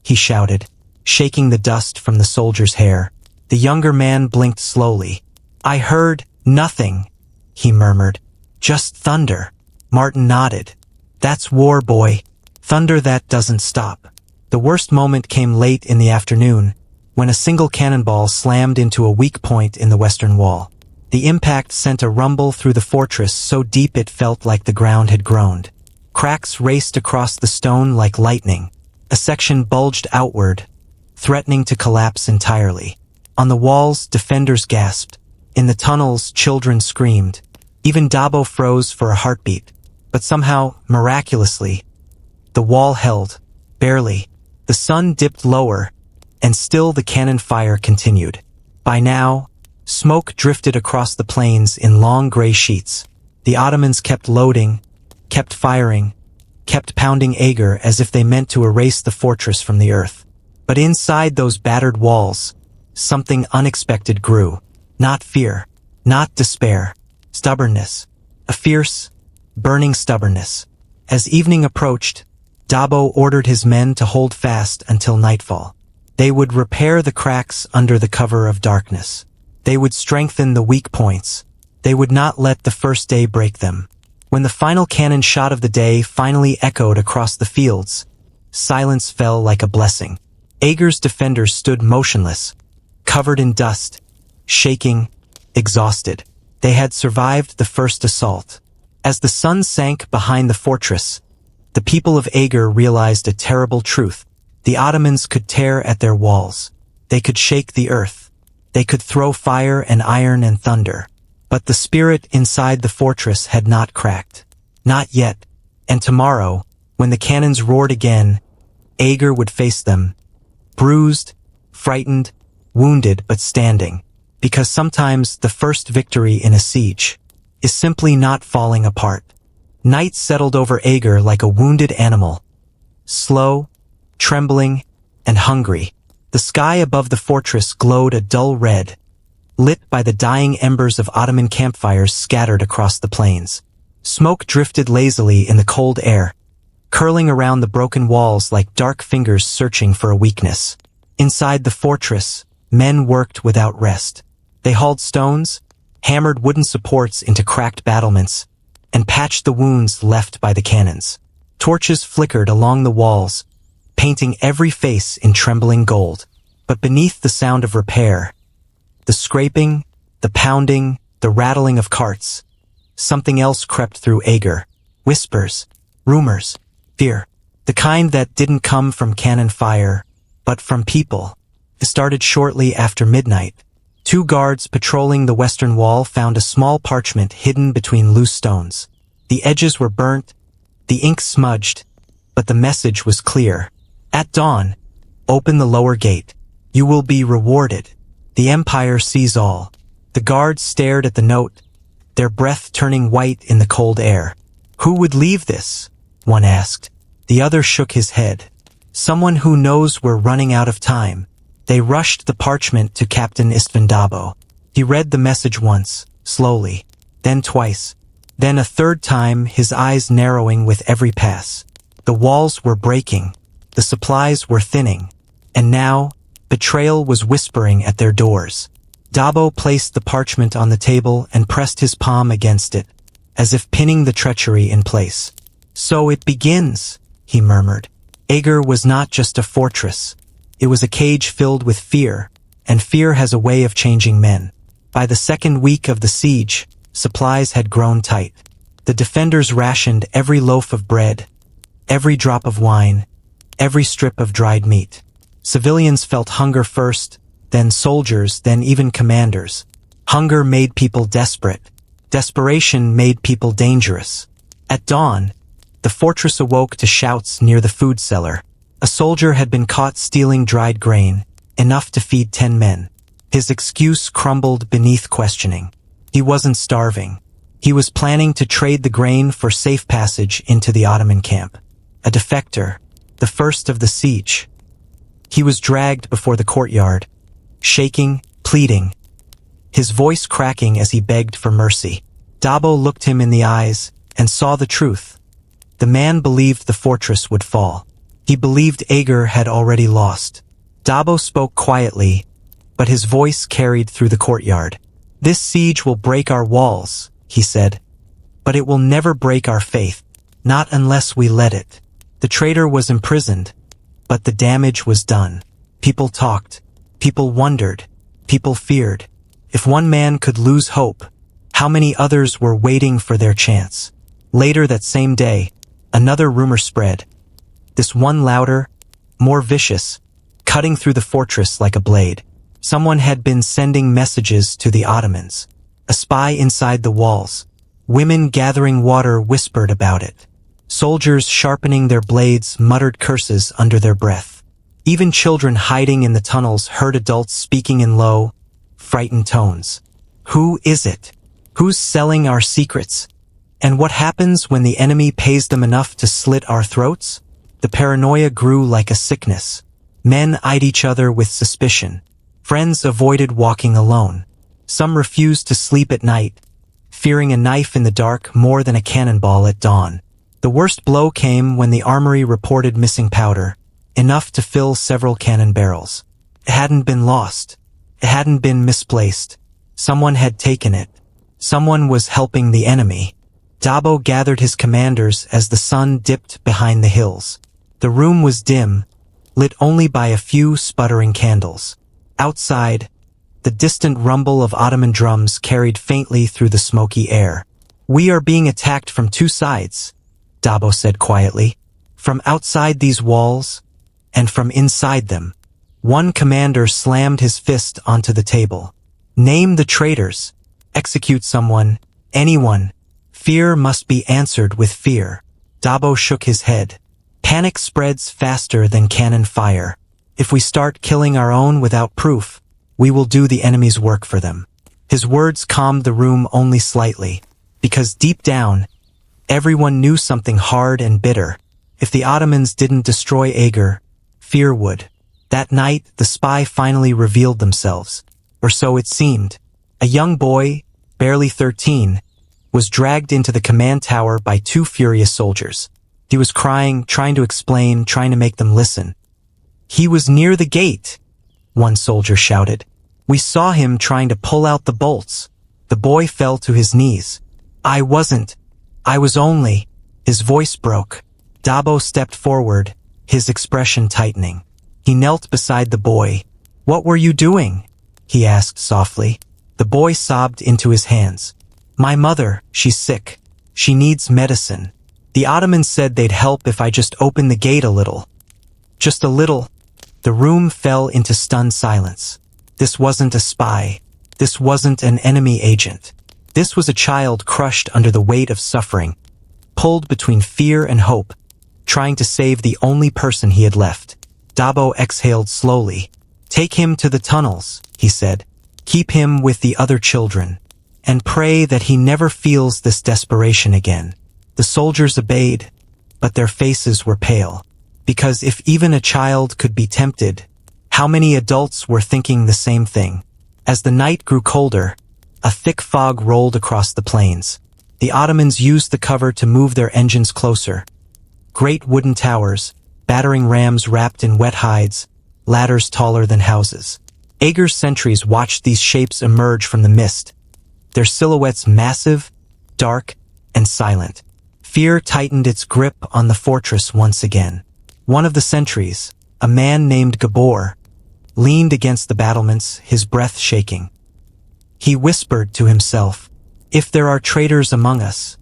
he shouted, shaking the dust from the soldier's hair. The younger man blinked slowly. "I heard nothing," he murmured. "Just thunder." Martin nodded. "That's war, boy. Thunder that doesn't stop." The worst moment came late in the afternoon, when a single cannonball slammed into a weak point in the western wall. The impact sent a rumble through the fortress so deep it felt like the ground had groaned. Cracks raced across the stone like lightning. A section bulged outward, threatening to collapse entirely. On the walls, defenders gasped. In the tunnels, children screamed. Even Dobó froze for a heartbeat. But somehow, miraculously, the wall held. Barely. The sun dipped lower, and still the cannon fire continued. By now, smoke drifted across the plains in long gray sheets. The Ottomans kept loading, kept firing, kept pounding Eger as if they meant to erase the fortress from the earth. But inside those battered walls, something unexpected grew. Not fear, not despair, stubbornness. A fierce, burning stubbornness. As evening approached, Dobó ordered his men to hold fast until nightfall. They would repair the cracks under the cover of darkness. They would strengthen the weak points. They would not let the first day break them. When the final cannon shot of the day finally echoed across the fields, silence fell like a blessing. Eger's defenders stood motionless, covered in dust, shaking, exhausted. They had survived the first assault. As the sun sank behind the fortress, the people of Eger realized a terrible truth. The Ottomans could tear at their walls. They could shake the earth. They could throw fire and iron and thunder. But the spirit inside the fortress had not cracked. Not yet. And tomorrow, when the cannons roared again, Eger would face them, bruised, frightened, wounded but standing. Because sometimes the first victory in a siege is simply not falling apart. Night settled over Eger like a wounded animal, slow, trembling, and hungry. The sky above the fortress glowed a dull red, lit by the dying embers of Ottoman campfires scattered across the plains. Smoke drifted lazily in the cold air, curling around the broken walls like dark fingers searching for a weakness. Inside the fortress, men worked without rest. They hauled stones, hammered wooden supports into cracked battlements, and patched the wounds left by the cannons. Torches flickered along the walls, painting every face in trembling gold. But beneath the sound of repair, the scraping, the pounding, the rattling of carts, something else crept through Eger. Whispers, rumors, fear. The kind that didn't come from cannon fire, but from people. It started shortly after midnight. 2 guards patrolling the western wall found a small parchment hidden between loose stones. The edges were burnt, the ink smudged, but the message was clear. At dawn, open the lower gate. You will be rewarded. The Empire sees all. The guards stared at the note, their breath turning white in the cold air. Who would leave this? One asked. The other shook his head. Someone who knows we're running out of time. They rushed the parchment to Captain István Dobó. He read the message once, slowly, then twice, then a third time, his eyes narrowing with every pass. The walls were breaking. The supplies were thinning. And now, betrayal was whispering at their doors. Dobó placed the parchment on the table and pressed his palm against it, as if pinning the treachery in place. So it begins, he murmured. Eger was not just a fortress. It was a cage filled with fear, and fear has a way of changing men. By the second week of the siege, supplies had grown tight. The defenders rationed every loaf of bread, every drop of wine, every strip of dried meat. Civilians felt hunger first, then soldiers, then even commanders. Hunger made people desperate. Desperation made people dangerous. At dawn, the fortress awoke to shouts near the food cellar. A soldier had been caught stealing dried grain, enough to feed 10 men. His excuse crumbled beneath questioning. He wasn't starving. He was planning to trade the grain for safe passage into the Ottoman camp. A defector, the first of the siege. He was dragged before the courtyard, shaking, pleading, his voice cracking as he begged for mercy. Dobó looked him in the eyes and saw the truth. The man believed the fortress would fall. He believed Eger had already lost. Dobó spoke quietly, but his voice carried through the courtyard. "This siege will break our walls," he said, "but it will never break our faith, not unless we let it." The traitor was imprisoned, but the damage was done. People talked, people wondered, people feared. If one man could lose hope, how many others were waiting for their chance? Later that same day, another rumor spread. This one louder, more vicious, cutting through the fortress like a blade. Someone had been sending messages to the Ottomans. A spy inside the walls. Women gathering water whispered about it. Soldiers sharpening their blades muttered curses under their breath. Even children hiding in the tunnels heard adults speaking in low, frightened tones. Who is it? Who's selling our secrets? And what happens when the enemy pays them enough to slit our throats? The paranoia grew like a sickness. Men eyed each other with suspicion. Friends avoided walking alone. Some refused to sleep at night, fearing a knife in the dark more than a cannonball at dawn. The worst blow came when the armory reported missing powder, enough to fill several cannon barrels. It hadn't been lost. It hadn't been misplaced. Someone had taken it. Someone was helping the enemy. Dobó gathered his commanders as the sun dipped behind the hills. The room was dim, lit only by a few sputtering candles. Outside, the distant rumble of Ottoman drums carried faintly through the smoky air. "We are being attacked from two sides," Dobó said quietly. "From outside these walls, and from inside them." One commander slammed his fist onto the table. "Name the traitors. Execute someone, anyone. Fear must be answered with fear." Dobó shook his head. "Panic spreads faster than cannon fire. If we start killing our own without proof, we will do the enemy's work for them." His words calmed the room only slightly, because deep down, everyone knew something hard and bitter. If the Ottomans didn't destroy Eger, fear would. That night, the spy finally revealed themselves, or so it seemed. A young boy, barely 13, was dragged into the command tower by two furious soldiers. He was crying, trying to explain, trying to make them listen. "He was near the gate," one soldier shouted. "We saw him trying to pull out the bolts." The boy fell to his knees. "I wasn't. I was only..." His voice broke. Dobó stepped forward, his expression tightening. He knelt beside the boy. "What were you doing?" he asked softly. The boy sobbed into his hands. "My mother, she's sick. She needs medicine. The Ottomans said they'd help if I just opened the gate a little. Just a little." The room fell into stunned silence. This wasn't a spy. This wasn't an enemy agent. This was a child crushed under the weight of suffering, pulled between fear and hope, trying to save the only person he had left. Dobó exhaled slowly. "Take him to the tunnels," he said. "Keep him with the other children, and pray that he never feels this desperation again." The soldiers obeyed, but their faces were pale. Because if even a child could be tempted, how many adults were thinking the same thing? As the night grew colder, a thick fog rolled across the plains. The Ottomans used the cover to move their engines closer. Great wooden towers, battering rams wrapped in wet hides, ladders taller than houses. Eger's sentries watched these shapes emerge from the mist, their silhouettes massive, dark, and silent. Fear tightened its grip on the fortress once again. One of the sentries, a man named Gabor, leaned against the battlements, his breath shaking. He whispered to himself, "If there are traitors among us,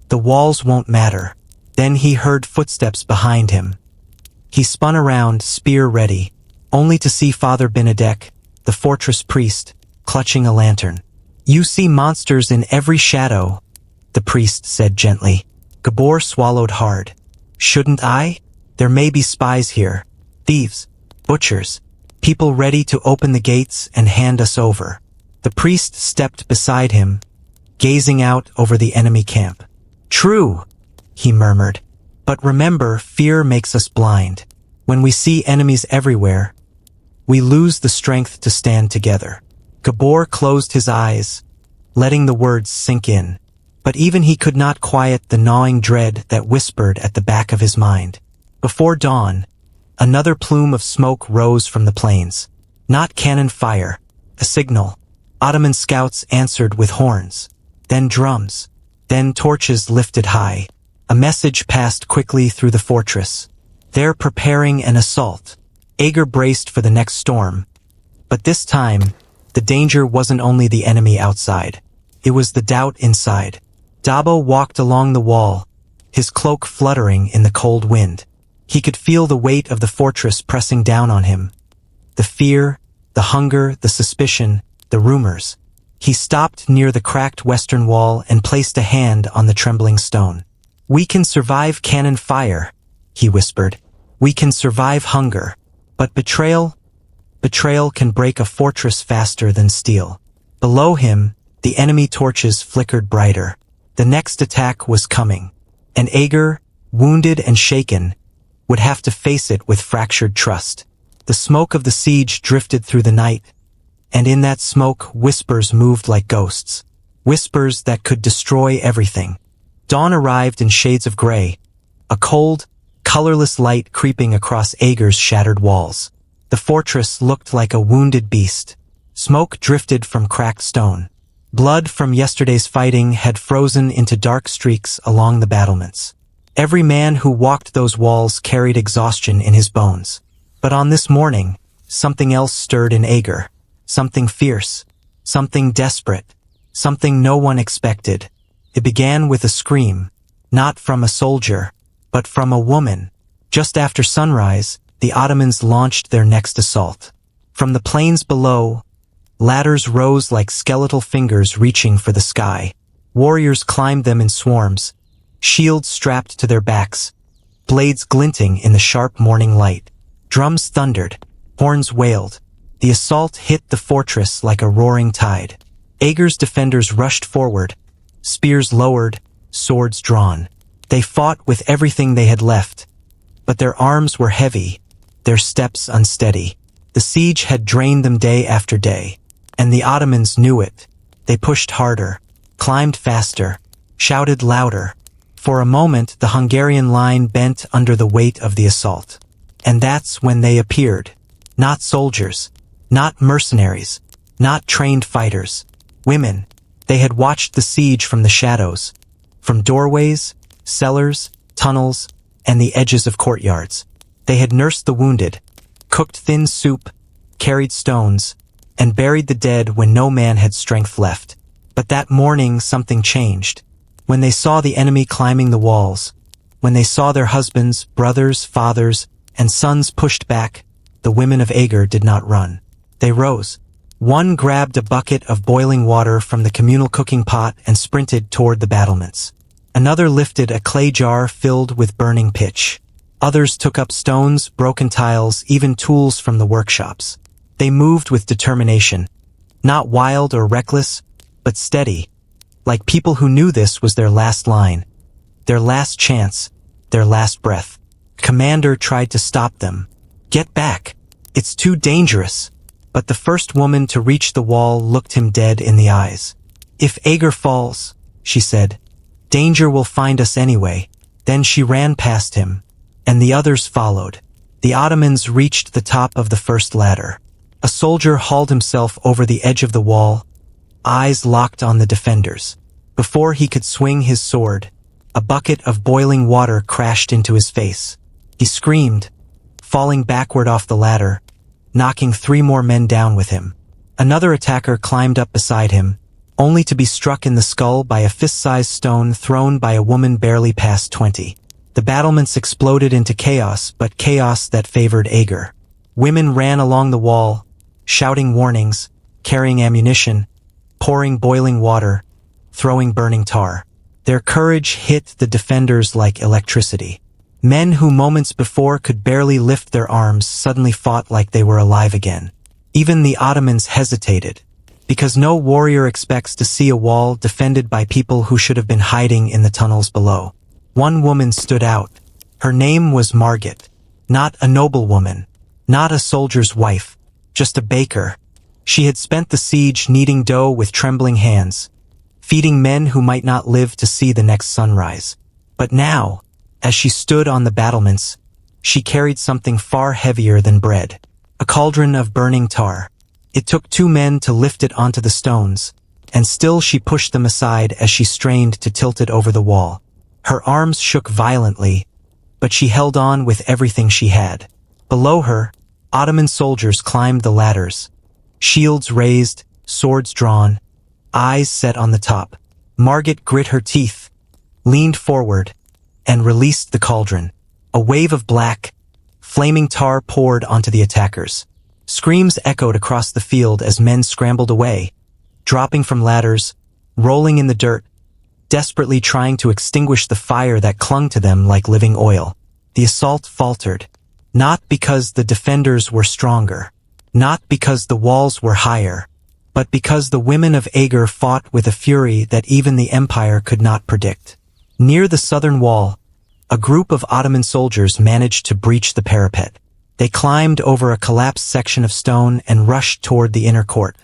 the walls won't matter." Then he heard footsteps behind him. He spun around, spear ready, only to see Father Benedek, the fortress priest, clutching a lantern. "You see monsters in every shadow," the priest said gently. Gabor swallowed hard. "Shouldn't I?" There may be spies here, thieves, butchers, people ready to open the gates and hand us over. The priest stepped beside him, gazing out over the enemy camp. True, he murmured. But remember, fear makes us blind. When we see enemies everywhere, we lose the strength to stand together. Gabor closed his eyes, letting the words sink in. But even he could not quiet the gnawing dread that whispered at the back of his mind. Before dawn, another plume of smoke rose from the plains. Not cannon fire, a signal. Ottoman scouts answered with horns, then drums, then torches lifted high. A message passed quickly through the fortress. They're preparing an assault. Eger braced for the next storm. But this time, the danger wasn't only the enemy outside. It was the doubt inside. Dobó walked along the wall, his cloak fluttering in the cold wind. He could feel the weight of the fortress pressing down on him. The fear, the hunger, the suspicion, the rumors. He stopped near the cracked western wall and placed a hand on the trembling stone. We can survive cannon fire, he whispered. We can survive hunger. But betrayal can break a fortress faster than steel. Below him, the enemy torches flickered brighter. The next attack was coming. And Eger, wounded and shaken, would have to face it with fractured trust. The smoke of the siege drifted through the night, and in that smoke whispers moved like ghosts. Whispers that could destroy everything. Dawn arrived in shades of gray, a cold, colorless light creeping across Eger's shattered walls. The fortress looked like a wounded beast. Smoke drifted from cracked stone. Blood from yesterday's fighting had frozen into dark streaks along the battlements. Every man who walked those walls carried exhaustion in his bones. But on this morning, something else stirred in Eger. Something fierce, something desperate, something no one expected. It began with a scream, not from a soldier, but from a woman. Just after sunrise, the Ottomans launched their next assault. From the plains below, ladders rose like skeletal fingers reaching for the sky. Warriors climbed them in swarms, shields strapped to their backs, blades glinting in the sharp morning light. Drums thundered, horns wailed. The assault hit the fortress like a roaring tide. Eger's defenders rushed forward, spears lowered, swords drawn. They fought with everything they had left, but their arms were heavy, their steps unsteady. The siege had drained them day after day, and the Ottomans knew it. They pushed harder, climbed faster, shouted louder. For a moment, the Hungarian line bent under the weight of the assault. And that's when they appeared. Not soldiers, not mercenaries, not trained fighters. Women. They had watched the siege from the shadows, from doorways, cellars, tunnels, and the edges of courtyards. They had nursed the wounded, cooked thin soup, carried stones, and buried the dead when no man had strength left. But that morning something changed. When they saw the enemy climbing the walls, when they saw their husbands, brothers, fathers, and sons pushed back, the women of Eger did not run. They rose. One grabbed a bucket of boiling water from the communal cooking pot and sprinted toward the battlements. Another lifted a clay jar filled with burning pitch. Others took up stones, broken tiles, even tools from the workshops. They moved with determination, not wild or reckless, but steady, like people who knew this was their last line, their last chance, their last breath. Commander tried to stop them. Get back. It's too dangerous. But the first woman to reach the wall looked him dead in the eyes. If Eger falls, she said, danger will find us anyway. Then she ran past him, and the others followed. The Ottomans reached the top of the first ladder. A soldier hauled himself over the edge of the wall, eyes locked on the defenders. Before he could swing his sword, a bucket of boiling water crashed into his face. He screamed, falling backward off the ladder, knocking 3 more men down with him. Another attacker climbed up beside him, only to be struck in the skull by a fist-sized stone thrown by a woman barely past 20. The battlements exploded into chaos, but chaos that favored Eger. Women ran along the wall, shouting warnings, carrying ammunition, pouring boiling water, throwing burning tar. Their courage hit the defenders like electricity. Men who moments before could barely lift their arms suddenly fought like they were alive again. Even the Ottomans hesitated, because no warrior expects to see a wall defended by people who should have been hiding in the tunnels below. One woman stood out. Her name was Margit. Not a noblewoman, not a soldier's wife, just a baker. She had spent the siege kneading dough with trembling hands, feeding men who might not live to see the next sunrise. But now, as she stood on the battlements, she carried something far heavier than bread. A cauldron of burning tar. It took 2 men to lift it onto the stones, and still she pushed them aside as she strained to tilt it over the wall. Her arms shook violently, but she held on with everything she had. Below her, Ottoman soldiers climbed the ladders, shields raised, swords drawn, eyes set on the top. Margit grit her teeth, leaned forward, and released the cauldron. A wave of black, flaming tar poured onto the attackers. Screams echoed across the field as men scrambled away, dropping from ladders, rolling in the dirt, desperately trying to extinguish the fire that clung to them like living oil. The assault faltered, not because the defenders were stronger, not because the walls were higher, but because the women of Eger fought with a fury that even the empire could not predict. Near the southern wall, a group of Ottoman soldiers managed to breach the parapet. They climbed over a collapsed section of stone and rushed toward the inner court.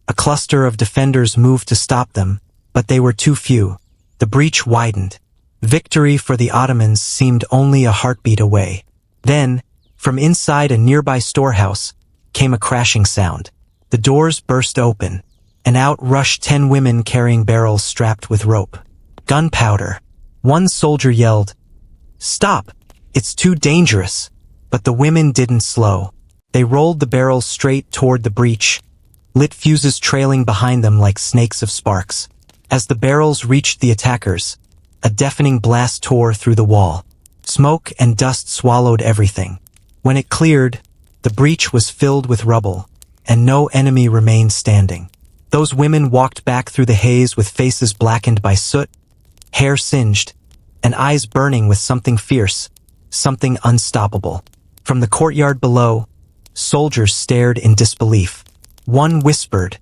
A cluster of defenders moved to stop them, but they were too few. The breach widened. Victory for the Ottomans seemed only a heartbeat away. Then, from inside a nearby storehouse, came a crashing sound. The doors burst open, and out rushed 10 women carrying barrels strapped with rope. Gunpowder. One soldier yelled, "Stop! It's too dangerous!" But the women didn't slow. They rolled the barrels straight toward the breach, lit fuses trailing behind them like snakes of sparks. As the barrels reached the attackers, a deafening blast tore through the wall. Smoke and dust swallowed everything. When it cleared, the breach was filled with rubble, and no enemy remained standing. Those women walked back through the haze with faces blackened by soot, hair singed, and eyes burning with something fierce, something unstoppable. From the courtyard below, soldiers stared in disbelief. One whispered,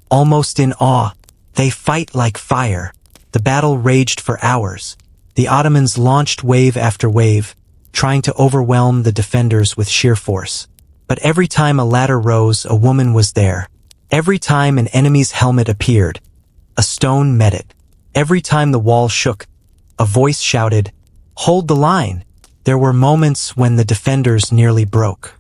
almost in awe, "They fight like fire." The battle raged for hours. The Ottomans launched wave after wave, trying to overwhelm the defenders with sheer force. But every time a ladder rose, a woman was there. Every time an enemy's helmet appeared, a stone met it. Every time the wall shook, a voice shouted, "Hold the line!" There were moments when the defenders nearly broke.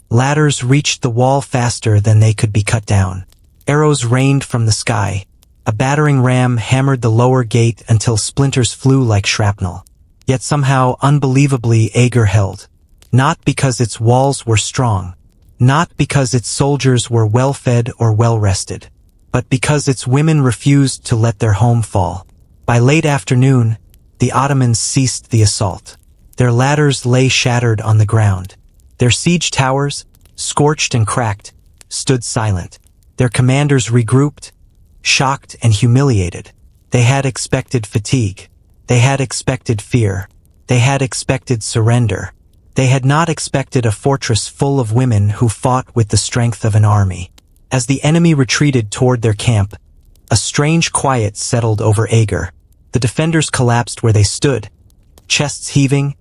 Ladders reached the wall faster than they could be cut down. Arrows rained from the sky. A battering ram hammered the lower gate until splinters flew like shrapnel. Yet somehow, unbelievably, Eger held. Not because its walls were strong, not because its soldiers were well-fed or well-rested, but because its women refused to let their home fall. By late afternoon, the Ottomans ceased the assault. Their ladders lay shattered on the ground. Their siege towers, scorched and cracked, stood silent. Their commanders regrouped, shocked and humiliated. They had expected fatigue. They had expected fear. They had expected surrender. They had not expected a fortress full of women who fought with the strength of an army. As the enemy retreated toward their camp, a strange quiet settled over Eger. The defenders collapsed where they stood, chests heaving,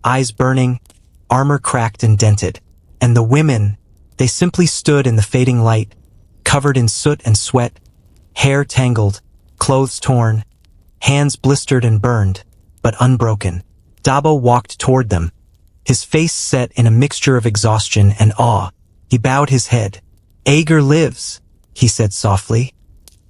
eyes burning, armor cracked and dented. And the women, they simply stood in the fading light, covered in soot and sweat, hair tangled, clothes torn, hands blistered and burned, but unbroken. Dobó walked toward them, his face set in a mixture of exhaustion and awe. He bowed his head. "Eger lives," he said softly.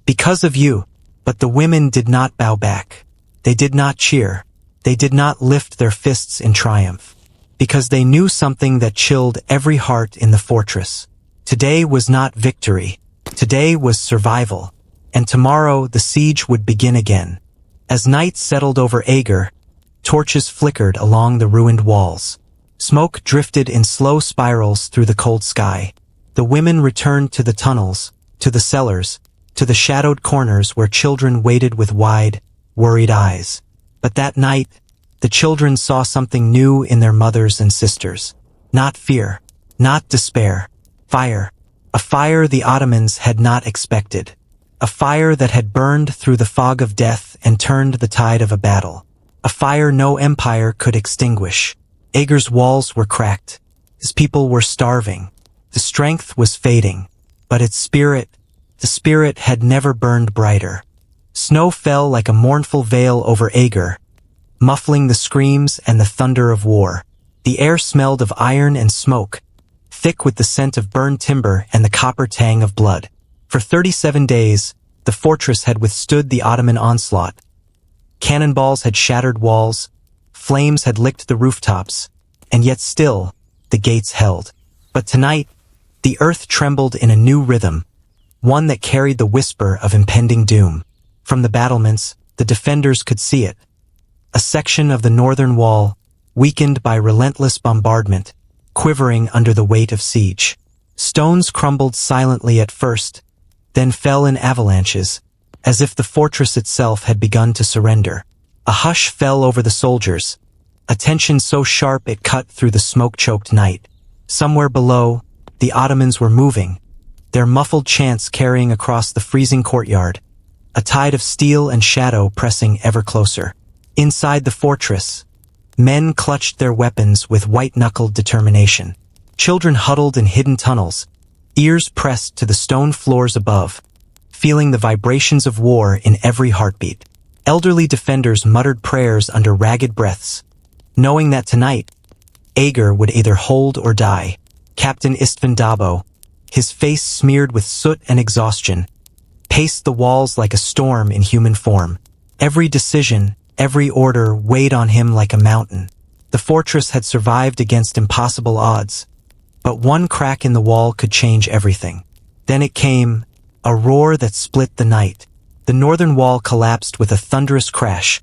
"Because of you." But the women did not bow back. They did not cheer. They did not lift their fists in triumph. Because they knew something that chilled every heart in the fortress. Today was not victory. Today was survival. And tomorrow the siege would begin again. As night settled over Eger, torches flickered along the ruined walls. Smoke drifted in slow spirals through the cold sky. The women returned to the tunnels, to the cellars, to the shadowed corners where children waited with wide, worried eyes. But that night, The children saw something new in their mothers and sisters. Not fear, not despair. Fire. A fire the Ottomans had not expected. A fire that had burned through the fog of death and turned the tide of a battle. A fire no empire could extinguish. Eger's walls were cracked. His people were starving. The strength was fading. But the spirit had never burned brighter. Snow fell like a mournful veil over Eger, muffling the screams and the thunder of war. The air smelled of iron and smoke, thick with the scent of burned timber and the copper tang of blood. For 37 days, the fortress had withstood the Ottoman onslaught. Cannonballs had shattered walls, flames had licked the rooftops, and yet still, the gates held. But tonight, the earth trembled in a new rhythm, one that carried the whisper of impending doom. From the battlements, the defenders could see it. A section of the northern wall, weakened by relentless bombardment, quivering under the weight of siege. Stones crumbled silently at first, then fell in avalanches, as if the fortress itself had begun to surrender. A hush fell over the soldiers, a tension so sharp it cut through the smoke-choked night. Somewhere below, the Ottomans were moving, their muffled chants carrying across the freezing courtyard, a tide of steel and shadow pressing ever closer. Inside the fortress, men clutched their weapons with white-knuckled determination. Children huddled in hidden tunnels, ears pressed to the stone floors above, feeling the vibrations of war in every heartbeat. Elderly defenders muttered prayers under ragged breaths, knowing that tonight, Eger would either hold or die. Captain István Dobó, his face smeared with soot and exhaustion, paced the walls like a storm in human form. Every decision, every order weighed on him like a mountain. The fortress had survived against impossible odds, but one crack in the wall could change everything. Then it came, a roar that split the night. The northern wall collapsed with a thunderous crash,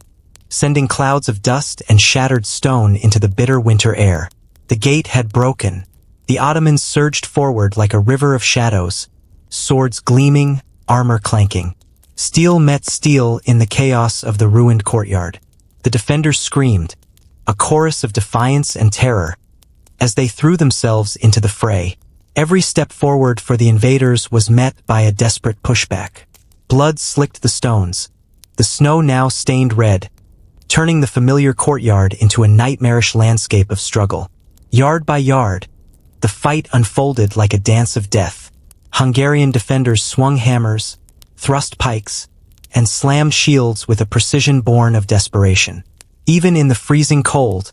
sending clouds of dust and shattered stone into the bitter winter air. The gate had broken. The Ottomans surged forward like a river of shadows, swords gleaming, armor clanking. Steel met steel in the chaos of the ruined courtyard. The defenders screamed, a chorus of defiance and terror, as they threw themselves into the fray. Every step forward for the invaders was met by a desperate pushback. Blood slicked the stones, the snow now stained red, turning the familiar courtyard into a nightmarish landscape of struggle. Yard by yard, the fight unfolded like a dance of death. Hungarian defenders swung hammers, thrust pikes, and slammed shields with a precision born of desperation. Even in the freezing cold,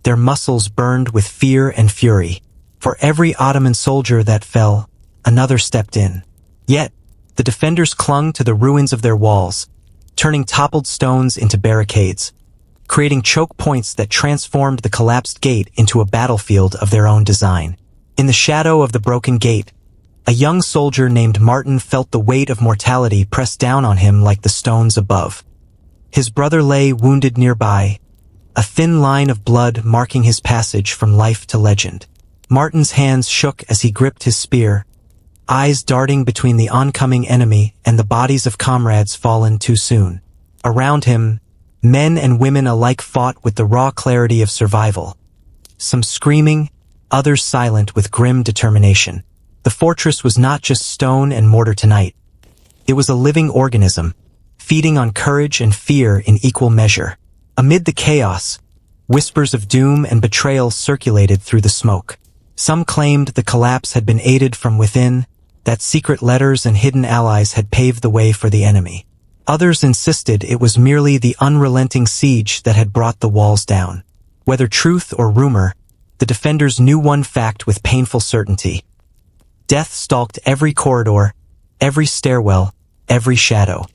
their muscles burned with fear and fury. For every Ottoman soldier that fell, another stepped in. Yet, the defenders clung to the ruins of their walls, turning toppled stones into barricades, creating choke points that transformed the collapsed gate into a battlefield of their own design. In the shadow of the broken gate, a young soldier named Martin felt the weight of mortality press down on him like the stones above. His brother lay wounded nearby, a thin line of blood marking his passage from life to legend. Martin's hands shook as he gripped his spear, eyes darting between the oncoming enemy and the bodies of comrades fallen too soon. Around him, men and women alike fought with the raw clarity of survival. Some screaming, others silent with grim determination. The fortress was not just stone and mortar tonight. It was a living organism, feeding on courage and fear in equal measure. Amid the chaos, whispers of doom and betrayal circulated through the smoke. Some claimed the collapse had been aided from within, that secret letters and hidden allies had paved the way for the enemy. Others insisted it was merely the unrelenting siege that had brought the walls down. Whether truth or rumor, the defenders knew one fact with painful certainty. Death stalked every corridor, every stairwell, every shadow.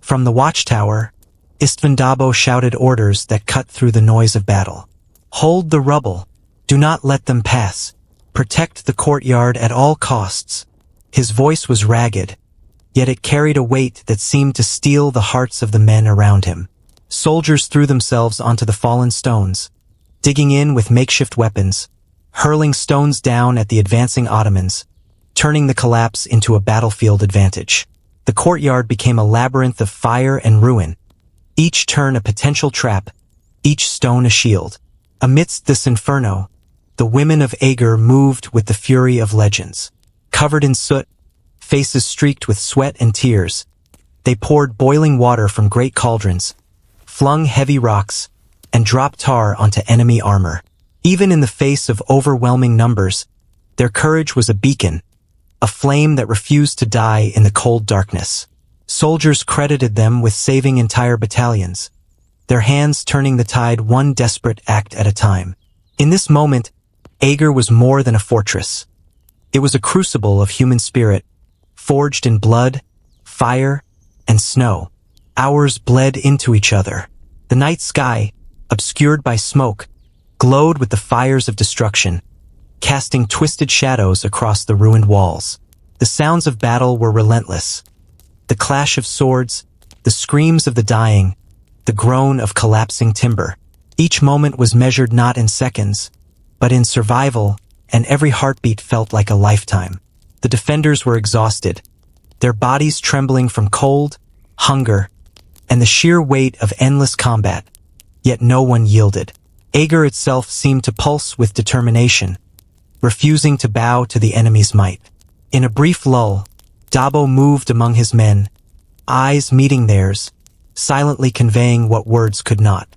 From the watchtower, István Dobó shouted orders that cut through the noise of battle. Hold the rubble. Do not let them pass. Protect the courtyard at all costs. His voice was ragged, yet it carried a weight that seemed to steel the hearts of the men around him. Soldiers threw themselves onto the fallen stones, digging in with makeshift weapons, hurling stones down at the advancing Ottomans, turning the collapse into a battlefield advantage. The courtyard became a labyrinth of fire and ruin, each turn a potential trap, each stone a shield. Amidst this inferno, the women of Eger moved with the fury of legends. Covered in soot, faces streaked with sweat and tears, they poured boiling water from great cauldrons, flung heavy rocks, and dropped tar onto enemy armor. Even in the face of overwhelming numbers, their courage was a beacon, a flame that refused to die in the cold darkness. Soldiers credited them with saving entire battalions, their hands turning the tide one desperate act at a time. In this moment, Eger was more than a fortress. It was a crucible of human spirit, forged in blood, fire, and snow. Hours bled into each other. The night sky, obscured by smoke, glowed with the fires of destruction, casting twisted shadows across the ruined walls. The sounds of battle were relentless. The clash of swords, the screams of the dying, the groan of collapsing timber. Each moment was measured not in seconds, but in survival, and every heartbeat felt like a lifetime. The defenders were exhausted, their bodies trembling from cold, hunger, and the sheer weight of endless combat. Yet no one yielded. Eger itself seemed to pulse with determination, refusing to bow to the enemy's might. In a brief lull, Dobó moved among his men, eyes meeting theirs, silently conveying what words could not.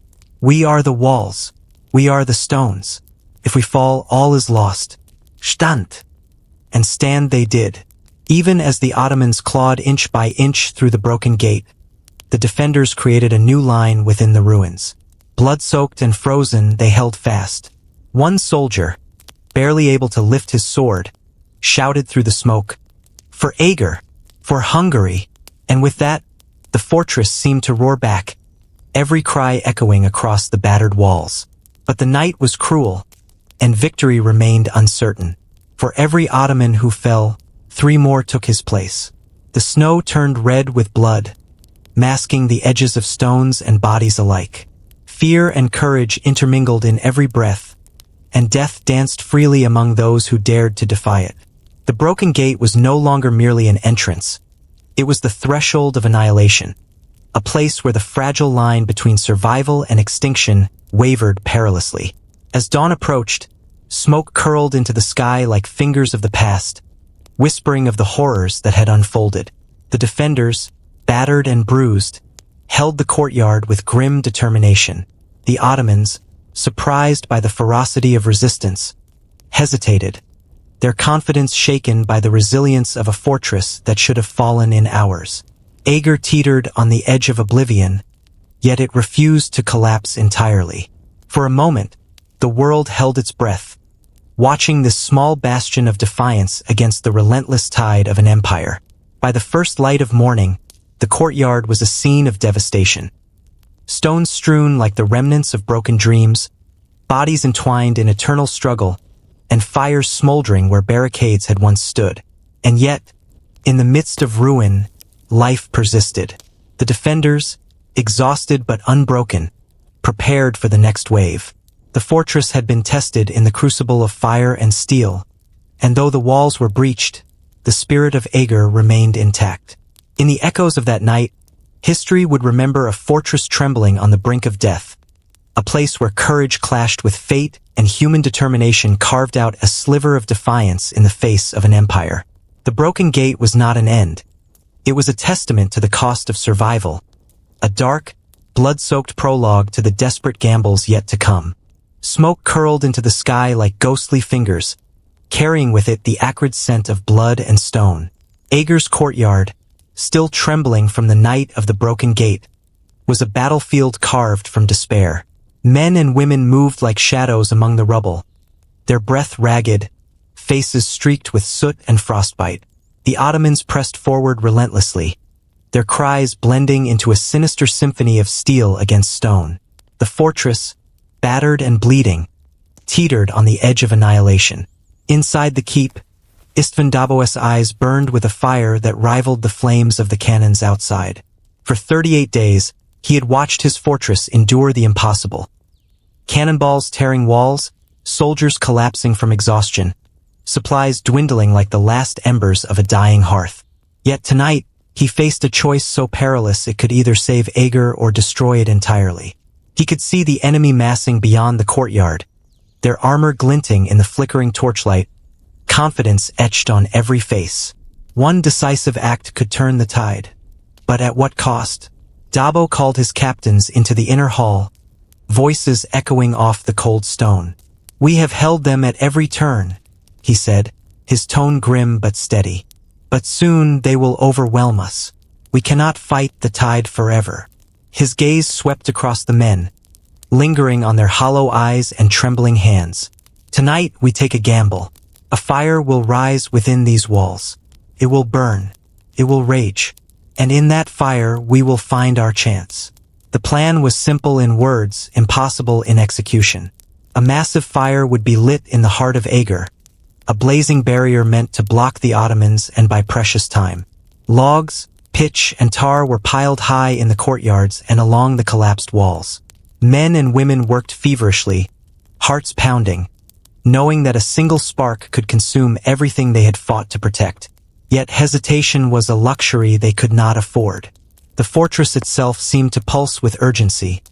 We are the walls. We are the stones. If we fall, all is lost. Stand! And stand they did. Even as the Ottomans clawed inch by inch through the broken gate, the defenders created a new line within the ruins. Blood-soaked and frozen, they held fast. One soldier, barely able to lift his sword, shouted through the smoke, "For Eger! For Hungary!" And with that, the fortress seemed to roar back, every cry echoing across the battered walls. But the night was cruel, and victory remained uncertain. For every Ottoman who fell, 3 more took his place. The snow turned red with blood, masking the edges of stones and bodies alike. Fear and courage intermingled in every breath, and death danced freely among those who dared to defy it. The broken gate was no longer merely an entrance. It was the threshold of annihilation, a place where the fragile line between survival and extinction wavered perilously. As dawn approached, smoke curled into the sky like fingers of the past, whispering of the horrors that had unfolded. The defenders, battered and bruised, held the courtyard with grim determination. The Ottomans, surprised by the ferocity of resistance, hesitated, their confidence shaken by the resilience of a fortress that should have fallen in hours. Eger teetered on the edge of oblivion, yet it refused to collapse entirely. For a moment, the world held its breath, watching this small bastion of defiance against the relentless tide of an empire. By the first light of morning, the courtyard was a scene of devastation. Stones strewn like the remnants of broken dreams, bodies entwined in eternal struggle, and fires smoldering where barricades had once stood. And yet, in the midst of ruin, life persisted. The defenders, exhausted but unbroken, prepared for the next wave. The fortress had been tested in the crucible of fire and steel, and though the walls were breached, the spirit of Eger remained intact. In the echoes of that night, history would remember a fortress trembling on the brink of death, a place where courage clashed with fate and human determination carved out a sliver of defiance in the face of an empire. The broken gate was not an end. It was a testament to the cost of survival, a dark, blood-soaked prologue to the desperate gambles yet to come. Smoke curled into the sky like ghostly fingers, carrying with it the acrid scent of blood and stone. Eger's courtyard, still trembling from the night of the broken gate, was a battlefield carved from despair. Men and women moved like shadows among the rubble, their breath ragged, faces streaked with soot and frostbite. The Ottomans pressed forward relentlessly, their cries blending into a sinister symphony of steel against stone. The fortress, battered and bleeding, teetered on the edge of annihilation. Inside the keep, István Dobó's eyes burned with a fire that rivaled the flames of the cannons outside. For 38 days, he had watched his fortress endure the impossible. Cannonballs tearing walls, soldiers collapsing from exhaustion, supplies dwindling like the last embers of a dying hearth. Yet tonight, he faced a choice so perilous it could either save Eger or destroy it entirely. He could see the enemy massing beyond the courtyard, their armor glinting in the flickering torchlight, confidence etched on every face. One decisive act could turn the tide. But at what cost? Dobó called his captains into the inner hall, voices echoing off the cold stone. "We have held them at every turn," he said, his tone grim but steady. "But soon they will overwhelm us. We cannot fight the tide forever." His gaze swept across the men, lingering on their hollow eyes and trembling hands. "Tonight we take a gamble. A fire will rise within these walls. It will burn. It will rage. And in that fire we will find our chance." The plan was simple in words, impossible in execution. A massive fire would be lit in the heart of Eger, a blazing barrier meant to block the Ottomans and buy precious time. Logs, pitch, and tar were piled high in the courtyards and along the collapsed walls. Men and women worked feverishly, hearts pounding, knowing that a single spark could consume everything they had fought to protect. Yet hesitation was a luxury they could not afford. The fortress itself seemed to pulse with urgency,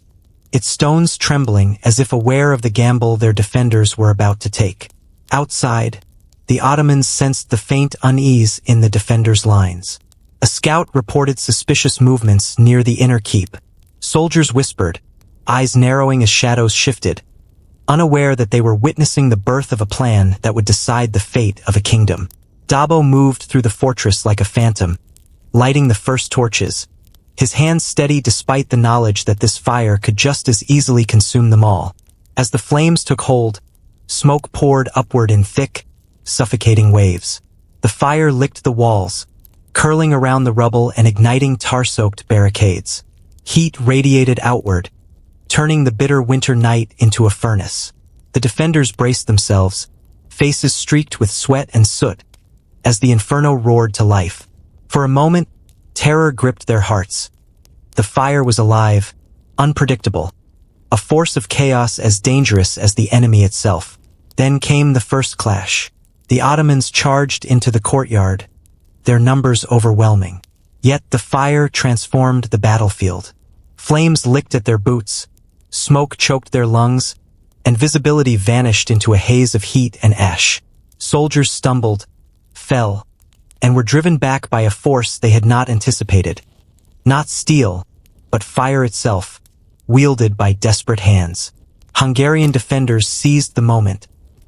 its stones trembling as if aware of the gamble their defenders were about to take. Outside, the Ottomans sensed the faint unease in the defenders' lines. A scout reported suspicious movements near the inner keep. Soldiers whispered, eyes narrowing as shadows shifted, unaware that they were witnessing the birth of a plan that would decide the fate of a kingdom. Dobó moved through the fortress like a phantom, lighting the first torches, his hands steady despite the knowledge that this fire could just as easily consume them all. As the flames took hold, smoke poured upward in thick, suffocating waves. The fire licked the walls, curling around the rubble and igniting tar-soaked barricades. Heat radiated outward, turning the bitter winter night into a furnace. The defenders braced themselves, faces streaked with sweat and soot, as the inferno roared to life. For a moment, terror gripped their hearts. The fire was alive, unpredictable, a force of chaos as dangerous as the enemy itself. Then came the first clash. The Ottomans charged into the courtyard, their numbers overwhelming. Yet the fire transformed the battlefield. Flames licked at their boots, smoke choked their lungs, and visibility vanished into a haze of heat and ash. Soldiers stumbled, fell, and were driven back by a force they had not anticipated. Not steel, but fire itself, wielded by desperate hands. Hungarian defenders seized the moment,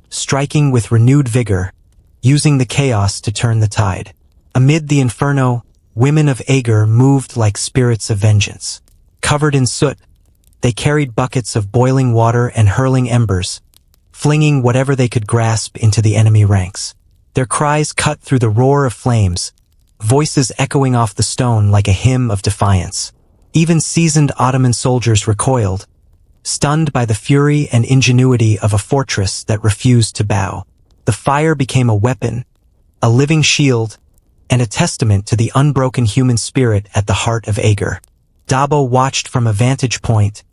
striking with renewed vigor, using the chaos to turn the tide. Amid the inferno, women of Eger moved like spirits of vengeance. Covered in soot, they carried buckets of boiling water and hurling embers, flinging whatever they could grasp into the enemy ranks. Their cries cut through the roar of flames, voices echoing off the stone like a hymn of defiance. Even seasoned Ottoman soldiers recoiled, stunned by the fury and ingenuity of a fortress that refused to bow. The fire became a weapon, a living shield, and a testament to the unbroken human spirit at the heart of Eger. Dobó watched from a vantage point,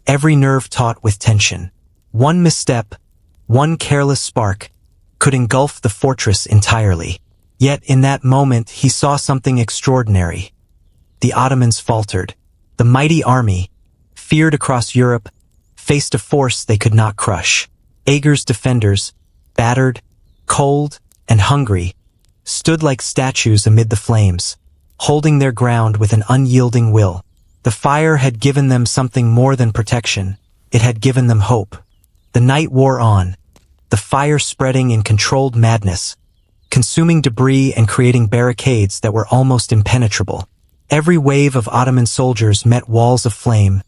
every nerve taut with tension. One misstep, one careless spark, could engulf the fortress entirely. Yet in that moment he saw something extraordinary. The Ottomans faltered. The mighty army, feared across Europe, faced a force they could not crush. Eger's defenders, battered, cold, and hungry, stood like statues amid the flames, holding their ground with an unyielding will. The fire had given them something more than protection. It had given them hope. The night wore on, the fire spreading in controlled madness, consuming debris and creating barricades that were almost impenetrable. Every wave of Ottoman soldiers met walls of flame.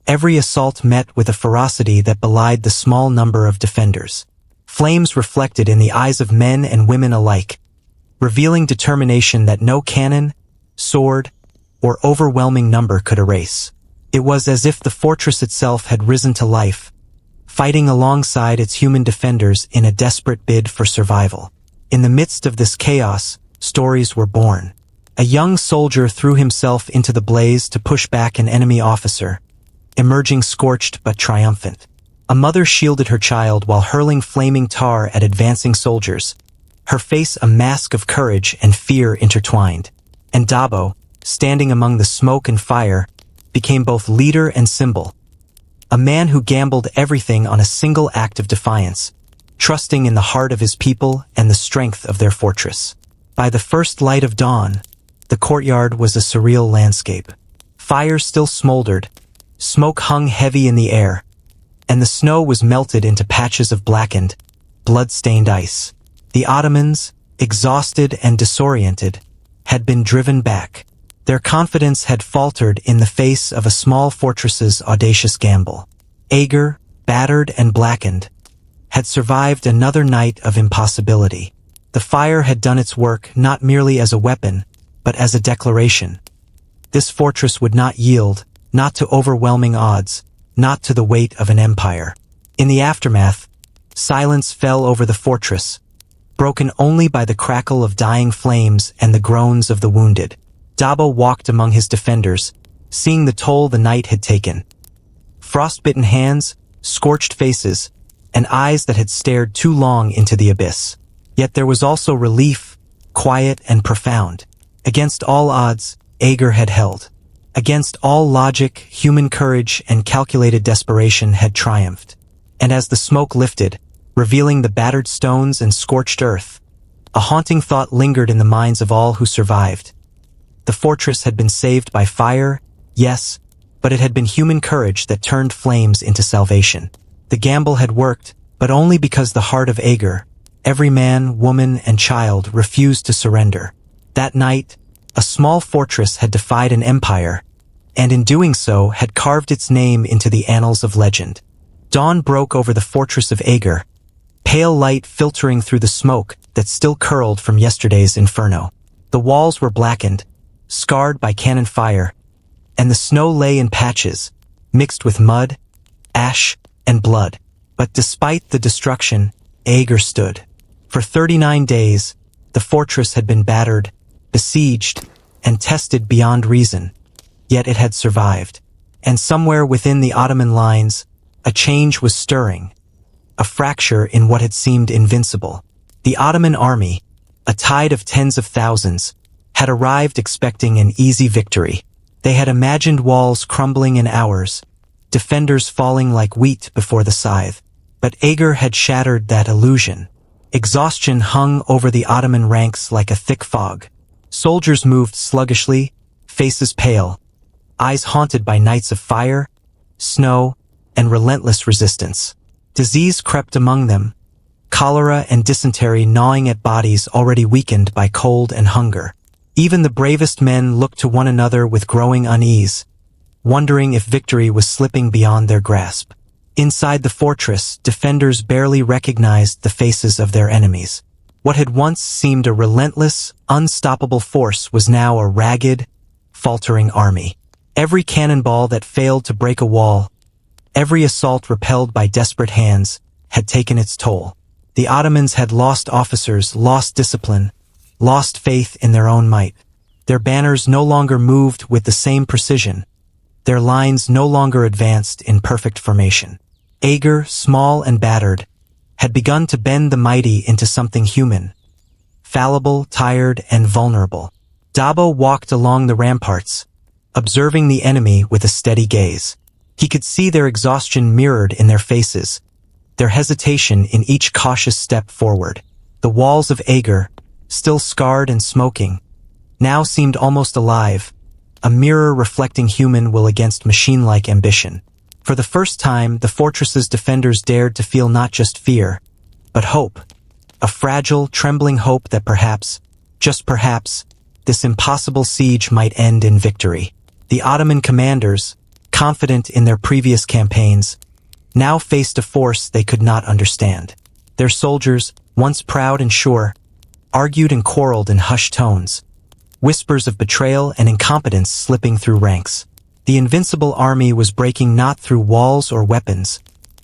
Every assault met with a ferocity that belied the small number of defenders. Flames reflected in the eyes of men and women alike, revealing determination that no cannon, sword, or overwhelming number could erase. It was as if the fortress itself had risen to life, fighting alongside its human defenders in a desperate bid for survival. In the midst of this chaos, stories were born. A young soldier threw himself into the blaze to push back an enemy officer, emerging scorched but triumphant. A mother shielded her child while hurling flaming tar at advancing soldiers, her face a mask of courage and fear intertwined. And Dobó, standing among the smoke and fire, became both leader and symbol, a man who gambled everything on a single act of defiance, trusting in the heart of his people and the strength of their fortress. By the first light of dawn, the courtyard was a surreal landscape. Fire still smoldered, smoke hung heavy in the air, and the snow was melted into patches of blackened, blood-stained ice. The Ottomans, exhausted and disoriented, had been driven back. Their confidence had faltered in the face of a small fortress's audacious gamble. Eger, battered and blackened, had survived another night of impossibility. The fire had done its work not merely as a weapon, but as a declaration. This fortress would not yield, not to overwhelming odds, not to the weight of an empire. In the aftermath, silence fell over the fortress, broken only by the crackle of dying flames and the groans of the wounded. Dobó walked among his defenders, seeing the toll the night had taken. Frostbitten hands, scorched faces, and eyes that had stared too long into the abyss. Yet there was also relief, quiet and profound. Against all odds, Eger had held. Against all logic, human courage and calculated desperation had triumphed. And as the smoke lifted, revealing the battered stones and scorched earth, a haunting thought lingered in the minds of all who survived. The fortress had been saved by fire, yes, but it had been human courage that turned flames into salvation. The gamble had worked, but only because the heart of Eger, every man, woman, and child refused to surrender. That night, a small fortress had defied an empire, and in doing so had carved its name into the annals of legend. Dawn broke over the fortress of Eger, pale light filtering through the smoke that still curled from yesterday's inferno. The walls were blackened, scarred by cannon fire, and the snow lay in patches, mixed with mud, ash, and blood. But despite the destruction, Eger stood. For 39 days, the fortress had been battered, besieged, and tested beyond reason, yet it had survived. And somewhere within the Ottoman lines, a change was stirring, a fracture in what had seemed invincible. The Ottoman army, a tide of tens of thousands, had arrived expecting an easy victory. They had imagined walls crumbling in hours, defenders falling like wheat before the scythe. But Eger had shattered that illusion. Exhaustion hung over the Ottoman ranks like a thick fog. Soldiers moved sluggishly, faces pale, eyes haunted by nights of fire, snow, and relentless resistance. Disease crept among them, cholera and dysentery gnawing at bodies already weakened by cold and hunger. Even the bravest men looked to one another with growing unease, wondering if victory was slipping beyond their grasp. Inside the fortress, defenders barely recognized the faces of their enemies. What had once seemed a relentless, unstoppable force was now a ragged, faltering army. Every cannonball that failed to break a wall, every assault repelled by desperate hands, had taken its toll. The Ottomans had lost officers, lost discipline, lost faith in their own might. Their banners no longer moved with the same precision. Their lines no longer advanced in perfect formation. Eger, small and battered, had begun to bend the mighty into something human, fallible, tired, and vulnerable. Dobó walked along the ramparts, observing the enemy with a steady gaze. He could see their exhaustion mirrored in their faces, their hesitation in each cautious step forward. The walls of Eger, still scarred and smoking, now seemed almost alive, a mirror reflecting human will against machine-like ambition. For the first time, the fortress's defenders dared to feel not just fear, but hope. A fragile, trembling hope that perhaps, just perhaps, this impossible siege might end in victory. The Ottoman commanders, confident in their previous campaigns, now faced a force they could not understand. Their soldiers, once proud and sure, argued and quarreled in hushed tones, whispers of betrayal and incompetence slipping through ranks. The invincible army was breaking not through walls or weapons,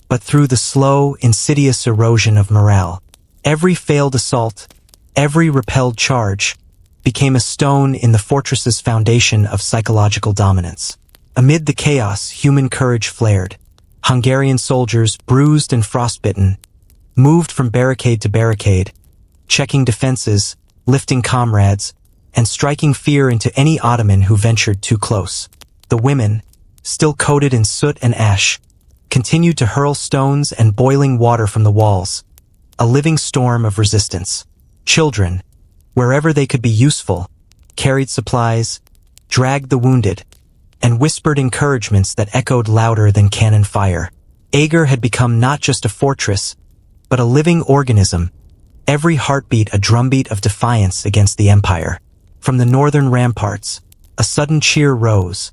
but through the slow, insidious erosion of morale. Every failed assault, every repelled charge, became a stone in the fortress's foundation of psychological dominance. Amid the chaos, human courage flared. Hungarian soldiers, bruised and frostbitten, moved from barricade to barricade, checking defenses, lifting comrades, and striking fear into any Ottoman who ventured too close. The women, still coated in soot and ash, continued to hurl stones and boiling water from the walls, a living storm of resistance. Children, wherever they could be useful, carried supplies, dragged the wounded, and whispered encouragements that echoed louder than cannon fire. Eger had become not just a fortress, but a living organism, every heartbeat a drumbeat of defiance against the empire. From the northern ramparts, a sudden cheer rose.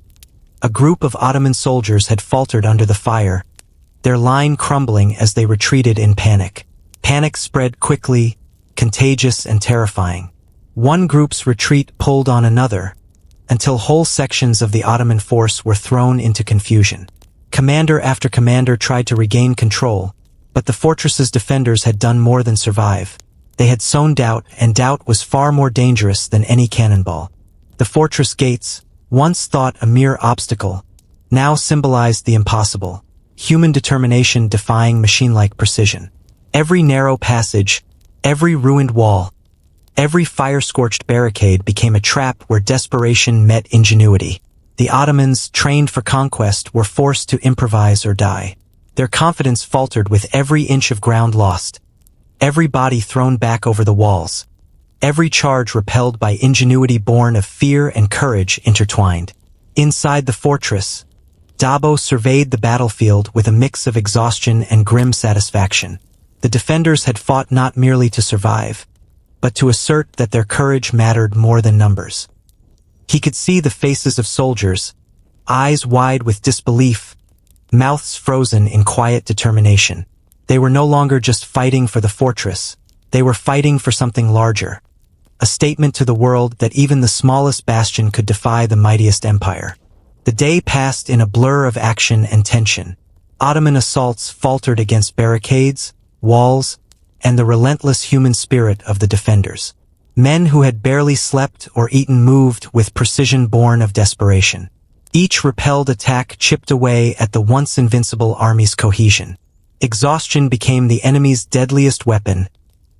A group of Ottoman soldiers had faltered under the fire, their line crumbling as they retreated in panic. Panic spread quickly, contagious and terrifying. One group's retreat pulled on another, until whole sections of the Ottoman force were thrown into confusion. Commander after commander tried to regain control, but the fortress's defenders had done more than survive. They had sown doubt, and doubt was far more dangerous than any cannonball. The fortress gates, once thought a mere obstacle, now symbolized the impossible, human determination defying machine-like precision. Every narrow passage, every ruined wall, every fire-scorched barricade became a trap where desperation met ingenuity. The Ottomans, trained for conquest, were forced to improvise or die. Their confidence faltered with every inch of ground lost, every body thrown back over the walls, every charge repelled by ingenuity born of fear and courage intertwined. Inside the fortress, Dobó surveyed the battlefield with a mix of exhaustion and grim satisfaction. The defenders had fought not merely to survive, but to assert that their courage mattered more than numbers. He could see the faces of soldiers, eyes wide with disbelief, mouths frozen in quiet determination. They were no longer just fighting for the fortress, they were fighting for something larger, a statement to the world that even the smallest bastion could defy the mightiest empire. The day passed in a blur of action and tension. Ottoman assaults faltered against barricades, walls, and the relentless human spirit of the defenders. Men who had barely slept or eaten moved with precision born of desperation. Each repelled attack chipped away at the once invincible army's cohesion. Exhaustion became the enemy's deadliest weapon,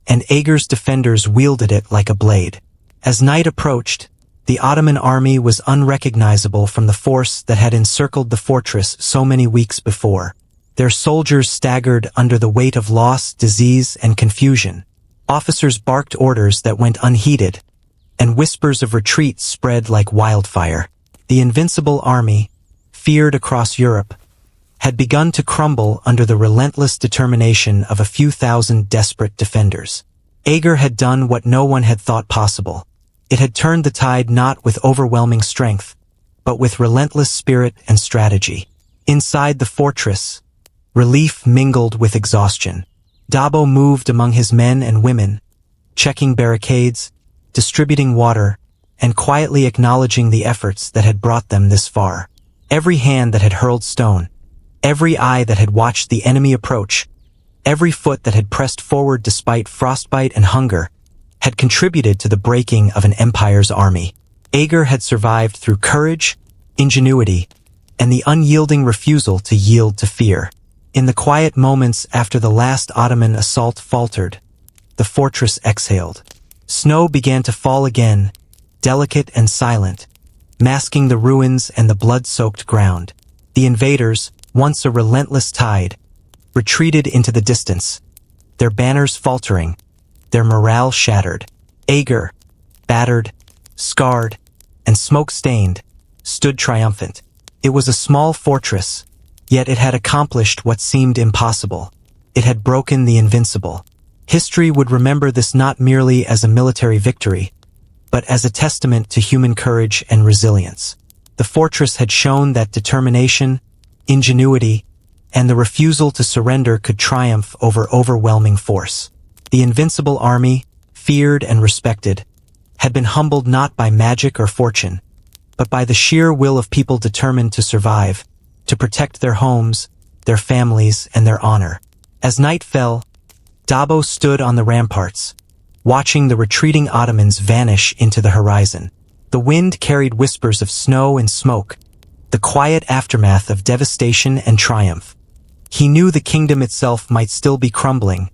and Eger's defenders wielded it like a blade. As night approached, the Ottoman army was unrecognizable from the force that had encircled the fortress so many weeks before. Their soldiers staggered under the weight of loss, disease, and confusion. Officers barked orders that went unheeded, and whispers of retreat spread like wildfire. The invincible army, feared across Europe, had begun to crumble under the relentless determination of a few thousand desperate defenders. Eger had done what no one had thought possible. It had turned the tide not with overwhelming strength, but with relentless spirit and strategy. Inside the fortress, relief mingled with exhaustion. Dobó moved among his men and women, checking barricades, distributing water, and quietly acknowledging the efforts that had brought them this far. Every hand that had hurled stone, every eye that had watched the enemy approach, every foot that had pressed forward despite frostbite and hunger, had contributed to the breaking of an empire's army. Eger had survived through courage, ingenuity, and the unyielding refusal to yield to fear. In the quiet moments after the last Ottoman assault faltered, the fortress exhaled. Snow began to fall again, delicate and silent, masking the ruins and the blood-soaked ground. The invaders, once a relentless tide, retreated into the distance, their banners faltering, their morale shattered. Eger, battered, scarred, and smoke-stained, stood triumphant. It was a small fortress, yet it had accomplished what seemed impossible. It had broken the invincible. History would remember this not merely as a military victory, but as a testament to human courage and resilience. The fortress had shown that determination, ingenuity, and the refusal to surrender could triumph over overwhelming force. The invincible army, feared and respected, had been humbled not by magic or fortune, but by the sheer will of people determined to survive, to protect their homes, their families, and their honor. As night fell, Dobó stood on the ramparts, watching the retreating Ottomans vanish into the horizon. The wind carried whispers of snow and smoke, the quiet aftermath of devastation and triumph. He knew the kingdom itself might still be crumbling,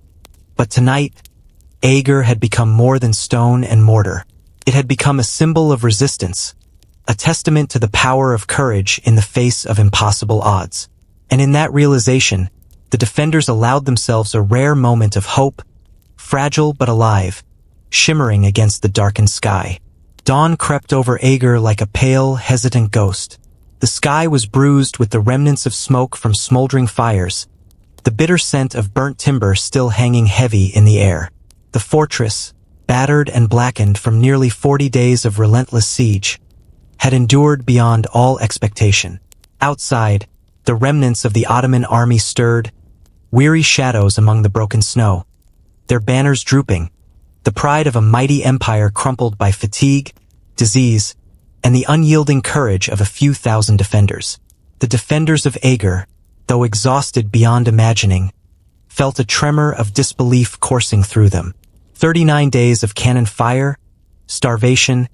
but tonight, Eger had become more than stone and mortar. It had become a symbol of resistance, a testament to the power of courage in the face of impossible odds. And in that realization, the defenders allowed themselves a rare moment of hope, fragile but alive, shimmering against the darkened sky. Dawn crept over Eger like a pale, hesitant ghost. The sky was bruised with the remnants of smoke from smoldering fires, the bitter scent of burnt timber still hanging heavy in the air. The fortress, battered and blackened from nearly 40 days of relentless siege, had endured beyond all expectation. Outside, the remnants of the Ottoman army stirred, weary shadows among the broken snow, their banners drooping, the pride of a mighty empire crumpled by fatigue, disease, and the unyielding courage of a few thousand defenders. The defenders of Eger, though exhausted beyond imagining, felt a tremor of disbelief coursing through them. 39 days of cannon fire, starvation,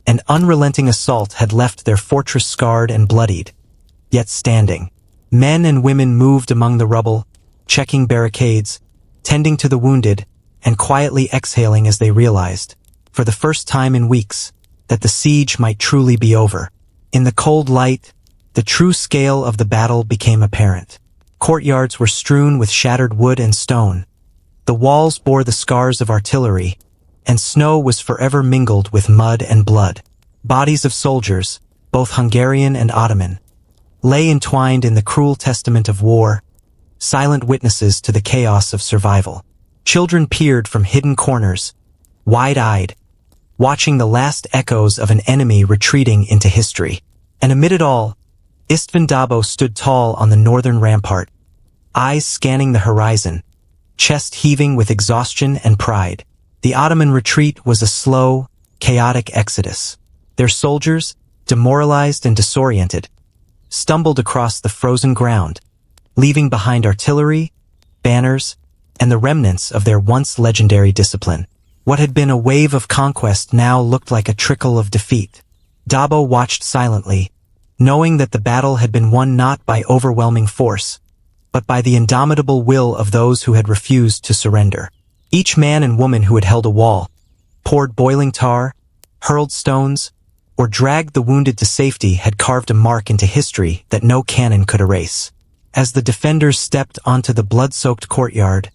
and unrelenting assault had left their fortress scarred and bloodied, yet standing. Men and women moved among the rubble, checking barricades, tending to the wounded, and quietly exhaling as they realized, for the first time in weeks, that the siege might truly be over. In the cold light, the true scale of the battle became apparent. Courtyards were strewn with shattered wood and stone. The walls bore the scars of artillery, and snow was forever mingled with mud and blood. Bodies of soldiers, both Hungarian and Ottoman, lay entwined in the cruel testament of war, silent witnesses to the chaos of survival. Children peered from hidden corners, wide-eyed, watching the last echoes of an enemy retreating into history. And amid it all, István Dobó stood tall on the northern rampart, eyes scanning the horizon, chest heaving with exhaustion and pride. The Ottoman retreat was a slow, chaotic exodus. Their soldiers, demoralized and disoriented, stumbled across the frozen ground, leaving behind artillery, banners, and the remnants of their once legendary discipline. What had been a wave of conquest now looked like a trickle of defeat. Dobó watched silently, knowing that the battle had been won not by overwhelming force, but by the indomitable will of those who had refused to surrender. Each man and woman who had held a wall, poured boiling tar, hurled stones, or dragged the wounded to safety had carved a mark into history that no cannon could erase. As the defenders stepped onto the blood-soaked courtyard,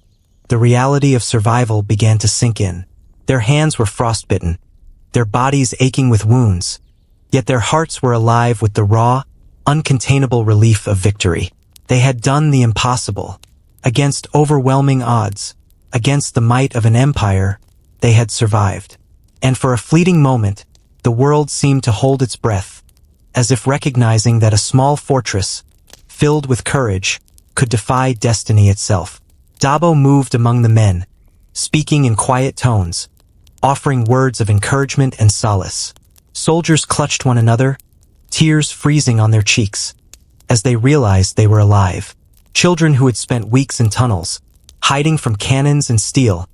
the reality of survival began to sink in. Their hands were frostbitten, their bodies aching with wounds, yet their hearts were alive with the raw, uncontainable relief of victory. They had done the impossible. Against overwhelming odds, against the might of an empire, they had survived. And for a fleeting moment, the world seemed to hold its breath, as if recognizing that a small fortress, filled with courage, could defy destiny itself. Dobó moved among the men, speaking in quiet tones, offering words of encouragement and solace. Soldiers clutched one another, tears freezing on their cheeks, as they realized they were alive. Children who had spent weeks in tunnels, hiding from cannons and steel,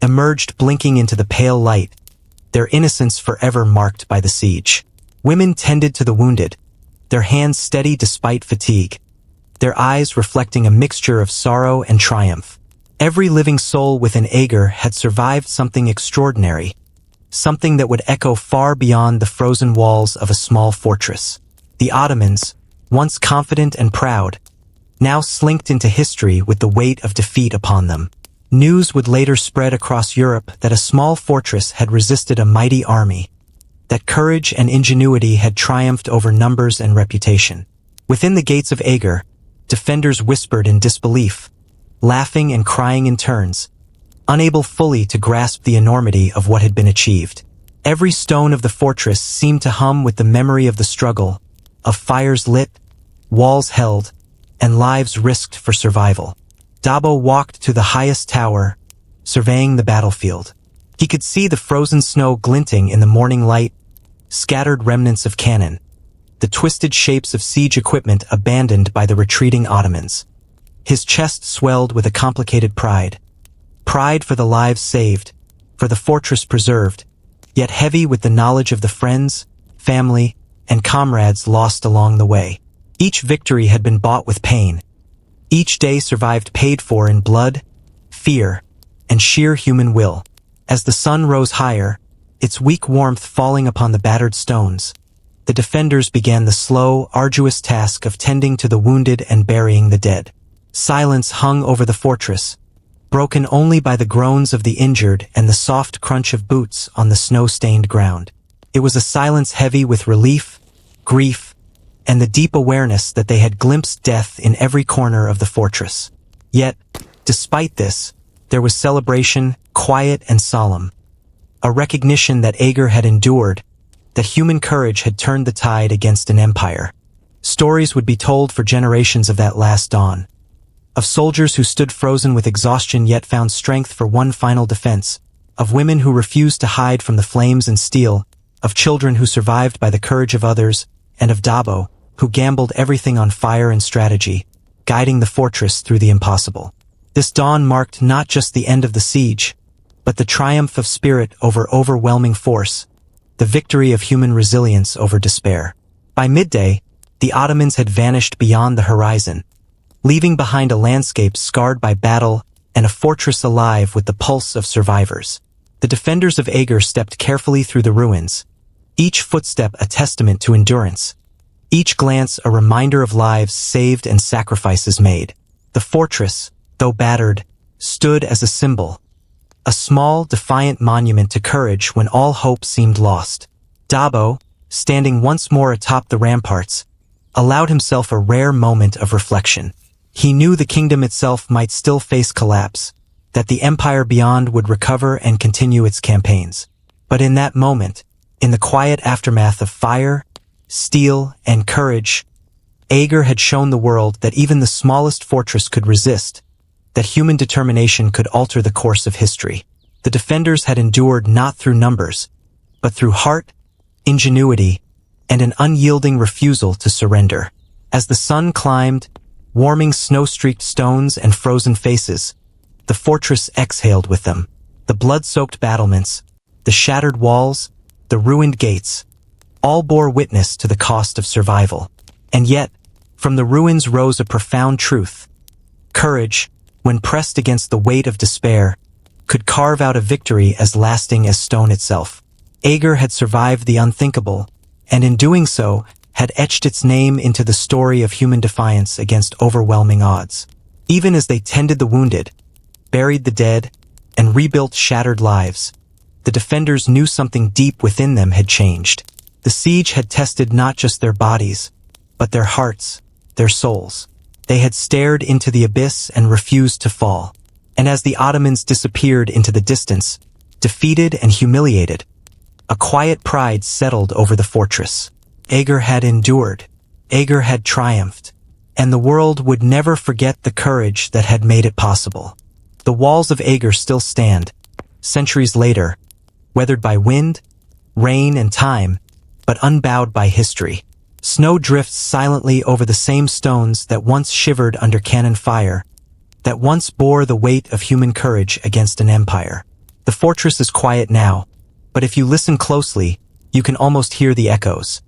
emerged blinking into the pale light, their innocence forever marked by the siege. Women tended to the wounded, their hands steady despite fatigue, their eyes reflecting a mixture of sorrow and triumph. Every living soul within Eger had survived something extraordinary, something that would echo far beyond the frozen walls of a small fortress. The Ottomans, once confident and proud, now slinked into history with the weight of defeat upon them. News would later spread across Europe that a small fortress had resisted a mighty army, that courage and ingenuity had triumphed over numbers and reputation. Within the gates of Eger, defenders whispered in disbelief, laughing and crying in turns, unable fully to grasp the enormity of what had been achieved. Every stone of the fortress seemed to hum with the memory of the struggle, of fires lit, walls held, and lives risked for survival. Dobó walked to the highest tower, surveying the battlefield. He could see the frozen snow glinting in the morning light, scattered remnants of cannon, the twisted shapes of siege equipment abandoned by the retreating Ottomans. His chest swelled with a complicated pride. Pride for the lives saved, for the fortress preserved, yet heavy with the knowledge of the friends, family, and comrades lost along the way. Each victory had been bought with pain. Each day survived paid for in blood, fear, and sheer human will. As the sun rose higher, its weak warmth falling upon the battered stones, the defenders began the slow, arduous task of tending to the wounded and burying the dead. Silence hung over the fortress, broken only by the groans of the injured and the soft crunch of boots on the snow-stained ground. It was a silence heavy with relief, grief, and the deep awareness that they had glimpsed death in every corner of the fortress. Yet, despite this, there was celebration, quiet and solemn. A recognition that Eger had endured, that human courage had turned the tide against an empire. Stories would be told for generations of that last dawn, of soldiers who stood frozen with exhaustion yet found strength for one final defense, of women who refused to hide from the flames and steel, of children who survived by the courage of others, and of Dobó, who gambled everything on fire and strategy, guiding the fortress through the impossible. This dawn marked not just the end of the siege, but the triumph of spirit over overwhelming force, the victory of human resilience over despair. By midday, the Ottomans had vanished beyond the horizon, leaving behind a landscape scarred by battle and a fortress alive with the pulse of survivors. The defenders of Eger stepped carefully through the ruins, each footstep a testament to endurance, each glance a reminder of lives saved and sacrifices made. The fortress, though battered, stood as a symbol, a small, defiant monument to courage when all hope seemed lost. Dobó, standing once more atop the ramparts, allowed himself a rare moment of reflection. He knew the kingdom itself might still face collapse, that the empire beyond would recover and continue its campaigns. But in that moment, in the quiet aftermath of fire, steel, and courage, Eger had shown the world that even the smallest fortress could resist, that human determination could alter the course of history. The defenders had endured not through numbers, but through heart, ingenuity, and an unyielding refusal to surrender. As the sun climbed, warming snow-streaked stones and frozen faces, the fortress exhaled with them. The blood-soaked battlements, the shattered walls, the ruined gates, all bore witness to the cost of survival. And yet, from the ruins rose a profound truth. Courage, when pressed against the weight of despair, could carve out a victory as lasting as stone itself. Eger had survived the unthinkable, and in doing so, had etched its name into the story of human defiance against overwhelming odds. Even as they tended the wounded, buried the dead, and rebuilt shattered lives, the defenders knew something deep within them had changed. The siege had tested not just their bodies, but their hearts, their souls. They had stared into the abyss and refused to fall. And as the Ottomans disappeared into the distance, defeated and humiliated, a quiet pride settled over the fortress. Eger had endured, Eger had triumphed, and the world would never forget the courage that had made it possible. The walls of Eger still stand, centuries later, weathered by wind, rain, and time, but unbowed by history. Snow drifts silently over the same stones that once shivered under cannon fire, that once bore the weight of human courage against an empire. The fortress is quiet now, but if you listen closely, you can almost hear the echoes.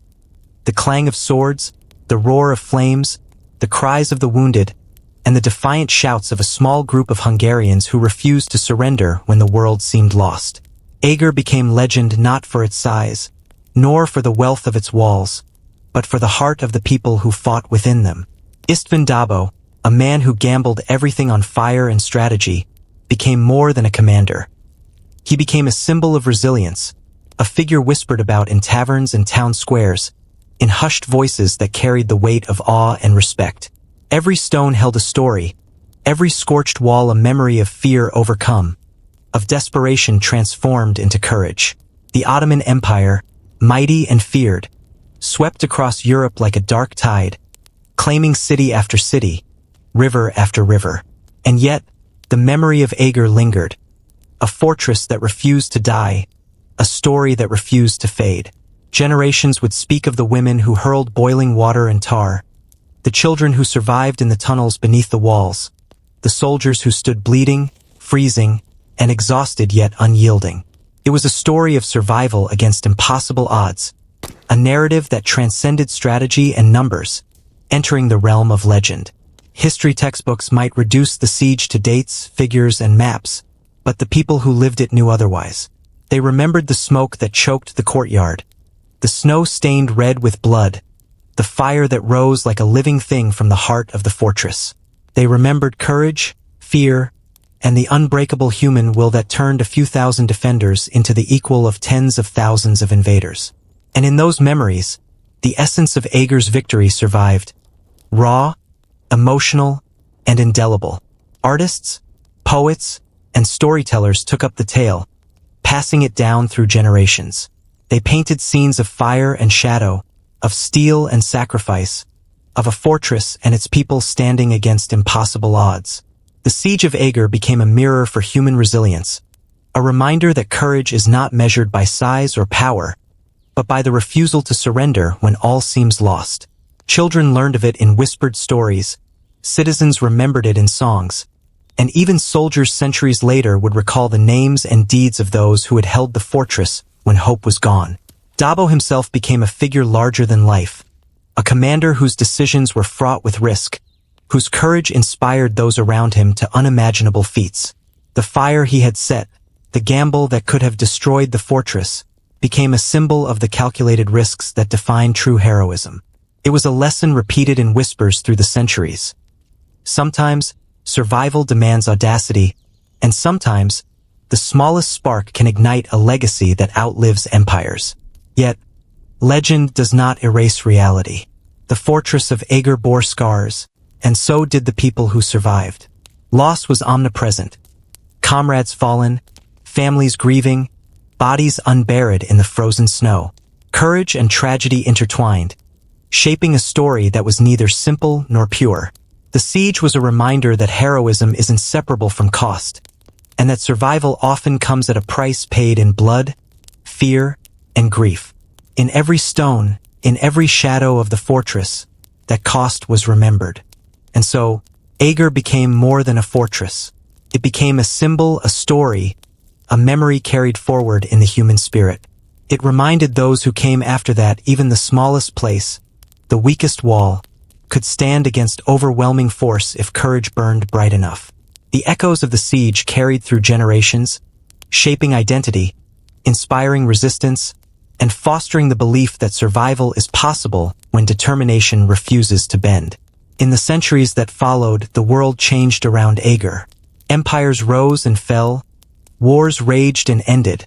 The clang of swords, the roar of flames, the cries of the wounded, and the defiant shouts of a small group of Hungarians who refused to surrender when the world seemed lost. Eger became legend not for its size, nor for the wealth of its walls, but for the heart of the people who fought within them. István Dobó, a man who gambled everything on fire and strategy, became more than a commander. He became a symbol of resilience, a figure whispered about in taverns and town squares, in hushed voices that carried the weight of awe and respect. Every stone held a story, every scorched wall a memory of fear overcome, of desperation transformed into courage. The Ottoman Empire, mighty and feared, swept across Europe like a dark tide, claiming city after city, river after river. And yet, the memory of Eger lingered, a fortress that refused to die, a story that refused to fade. Generations would speak of the women who hurled boiling water and tar, the children who survived in the tunnels beneath the walls, the soldiers who stood bleeding, freezing, and exhausted yet unyielding. It was a story of survival against impossible odds, a narrative that transcended strategy and numbers, entering the realm of legend. History textbooks might reduce the siege to dates, figures, and maps, but the people who lived it knew otherwise. They remembered the smoke that choked the courtyard, the snow stained red with blood, the fire that rose like a living thing from the heart of the fortress. They remembered courage, fear, and the unbreakable human will that turned a few thousand defenders into the equal of tens of thousands of invaders. And in those memories, the essence of Eger's victory survived, raw, emotional, and indelible. Artists, poets, and storytellers took up the tale, passing it down through generations. They painted scenes of fire and shadow, of steel and sacrifice, of a fortress and its people standing against impossible odds. The Siege of Eger became a mirror for human resilience, a reminder that courage is not measured by size or power, but by the refusal to surrender when all seems lost. Children learned of it in whispered stories, citizens remembered it in songs, and even soldiers centuries later would recall the names and deeds of those who had held the fortress when hope was gone. Dobó himself became a figure larger than life, a commander whose decisions were fraught with risk, whose courage inspired those around him to unimaginable feats. The fire he had set, the gamble that could have destroyed the fortress, became a symbol of the calculated risks that define true heroism. It was a lesson repeated in whispers through the centuries. Sometimes, survival demands audacity, and sometimes, the smallest spark can ignite a legacy that outlives empires. Yet, legend does not erase reality. The fortress of Eger bore scars, and so did the people who survived. Loss was omnipresent. Comrades fallen, families grieving, bodies unburied in the frozen snow. Courage and tragedy intertwined, shaping a story that was neither simple nor pure. The siege was a reminder that heroism is inseparable from cost, and that survival often comes at a price paid in blood, fear, and grief. In every stone, in every shadow of the fortress, that cost was remembered. And so, Eger became more than a fortress. It became a symbol, a story, a memory carried forward in the human spirit. It reminded those who came after that even the smallest place, the weakest wall, could stand against overwhelming force if courage burned bright enough. The echoes of the siege carried through generations, shaping identity, inspiring resistance, and fostering the belief that survival is possible when determination refuses to bend. In the centuries that followed, the world changed around Eger. Empires rose and fell, wars raged and ended,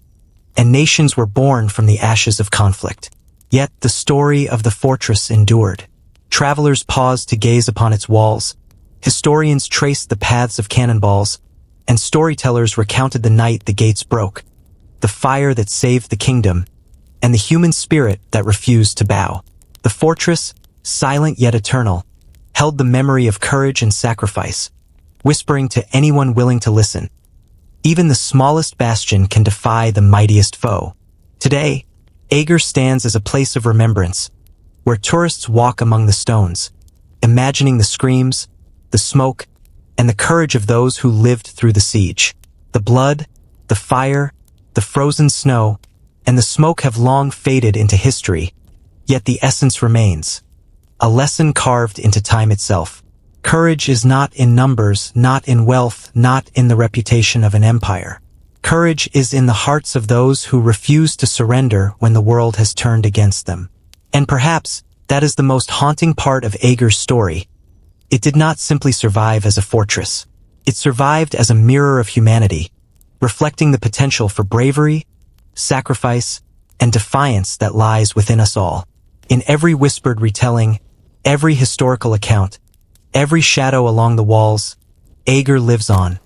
and nations were born from the ashes of conflict. Yet the story of the fortress endured. Travelers paused to gaze upon its walls, historians traced the paths of cannonballs, and storytellers recounted the night the gates broke, the fire that saved the kingdom, and the human spirit that refused to bow. The fortress, silent yet eternal, held the memory of courage and sacrifice, whispering to anyone willing to listen. Even the smallest bastion can defy the mightiest foe. Today, Eger stands as a place of remembrance, where tourists walk among the stones, imagining the screams, the smoke, and the courage of those who lived through the siege. The blood, the fire, the frozen snow, and the smoke have long faded into history, yet the essence remains, a lesson carved into time itself. Courage is not in numbers, not in wealth, not in the reputation of an empire. Courage is in the hearts of those who refuse to surrender when the world has turned against them. And perhaps that is the most haunting part of Eger's story. It did not simply survive as a fortress. It survived as a mirror of humanity, reflecting the potential for bravery, sacrifice, and defiance that lies within us all. In every whispered retelling, every historical account, every shadow along the walls, Eger lives on.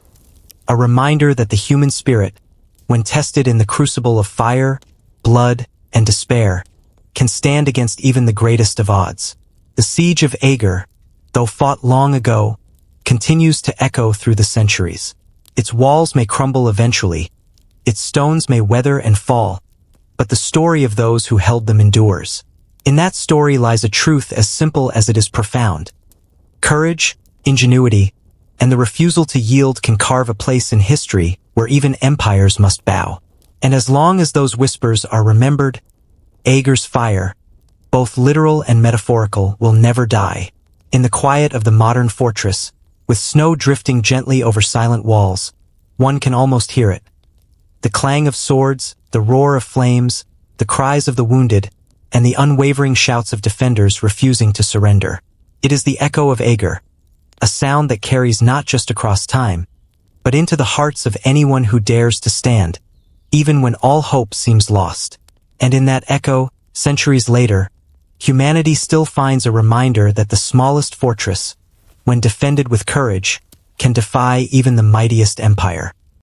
A reminder that the human spirit, when tested in the crucible of fire, blood, and despair, can stand against even the greatest of odds. The Siege of Eger, though fought long ago, continues to echo through the centuries. Its walls may crumble eventually, its stones may weather and fall, but the story of those who held them endures. In that story lies a truth as simple as it is profound. Courage, ingenuity, and the refusal to yield can carve a place in history where even empires must bow. And as long as those whispers are remembered, Eger's fire, both literal and metaphorical, will never die. In the quiet of the modern fortress, with snow drifting gently over silent walls, one can almost hear it. The clang of swords, the roar of flames, the cries of the wounded, and the unwavering shouts of defenders refusing to surrender. It is the echo of Eger, a sound that carries not just across time, but into the hearts of anyone who dares to stand, even when all hope seems lost. And in that echo, centuries later, humanity still finds a reminder that the smallest fortress, when defended with courage, can defy even the mightiest empire.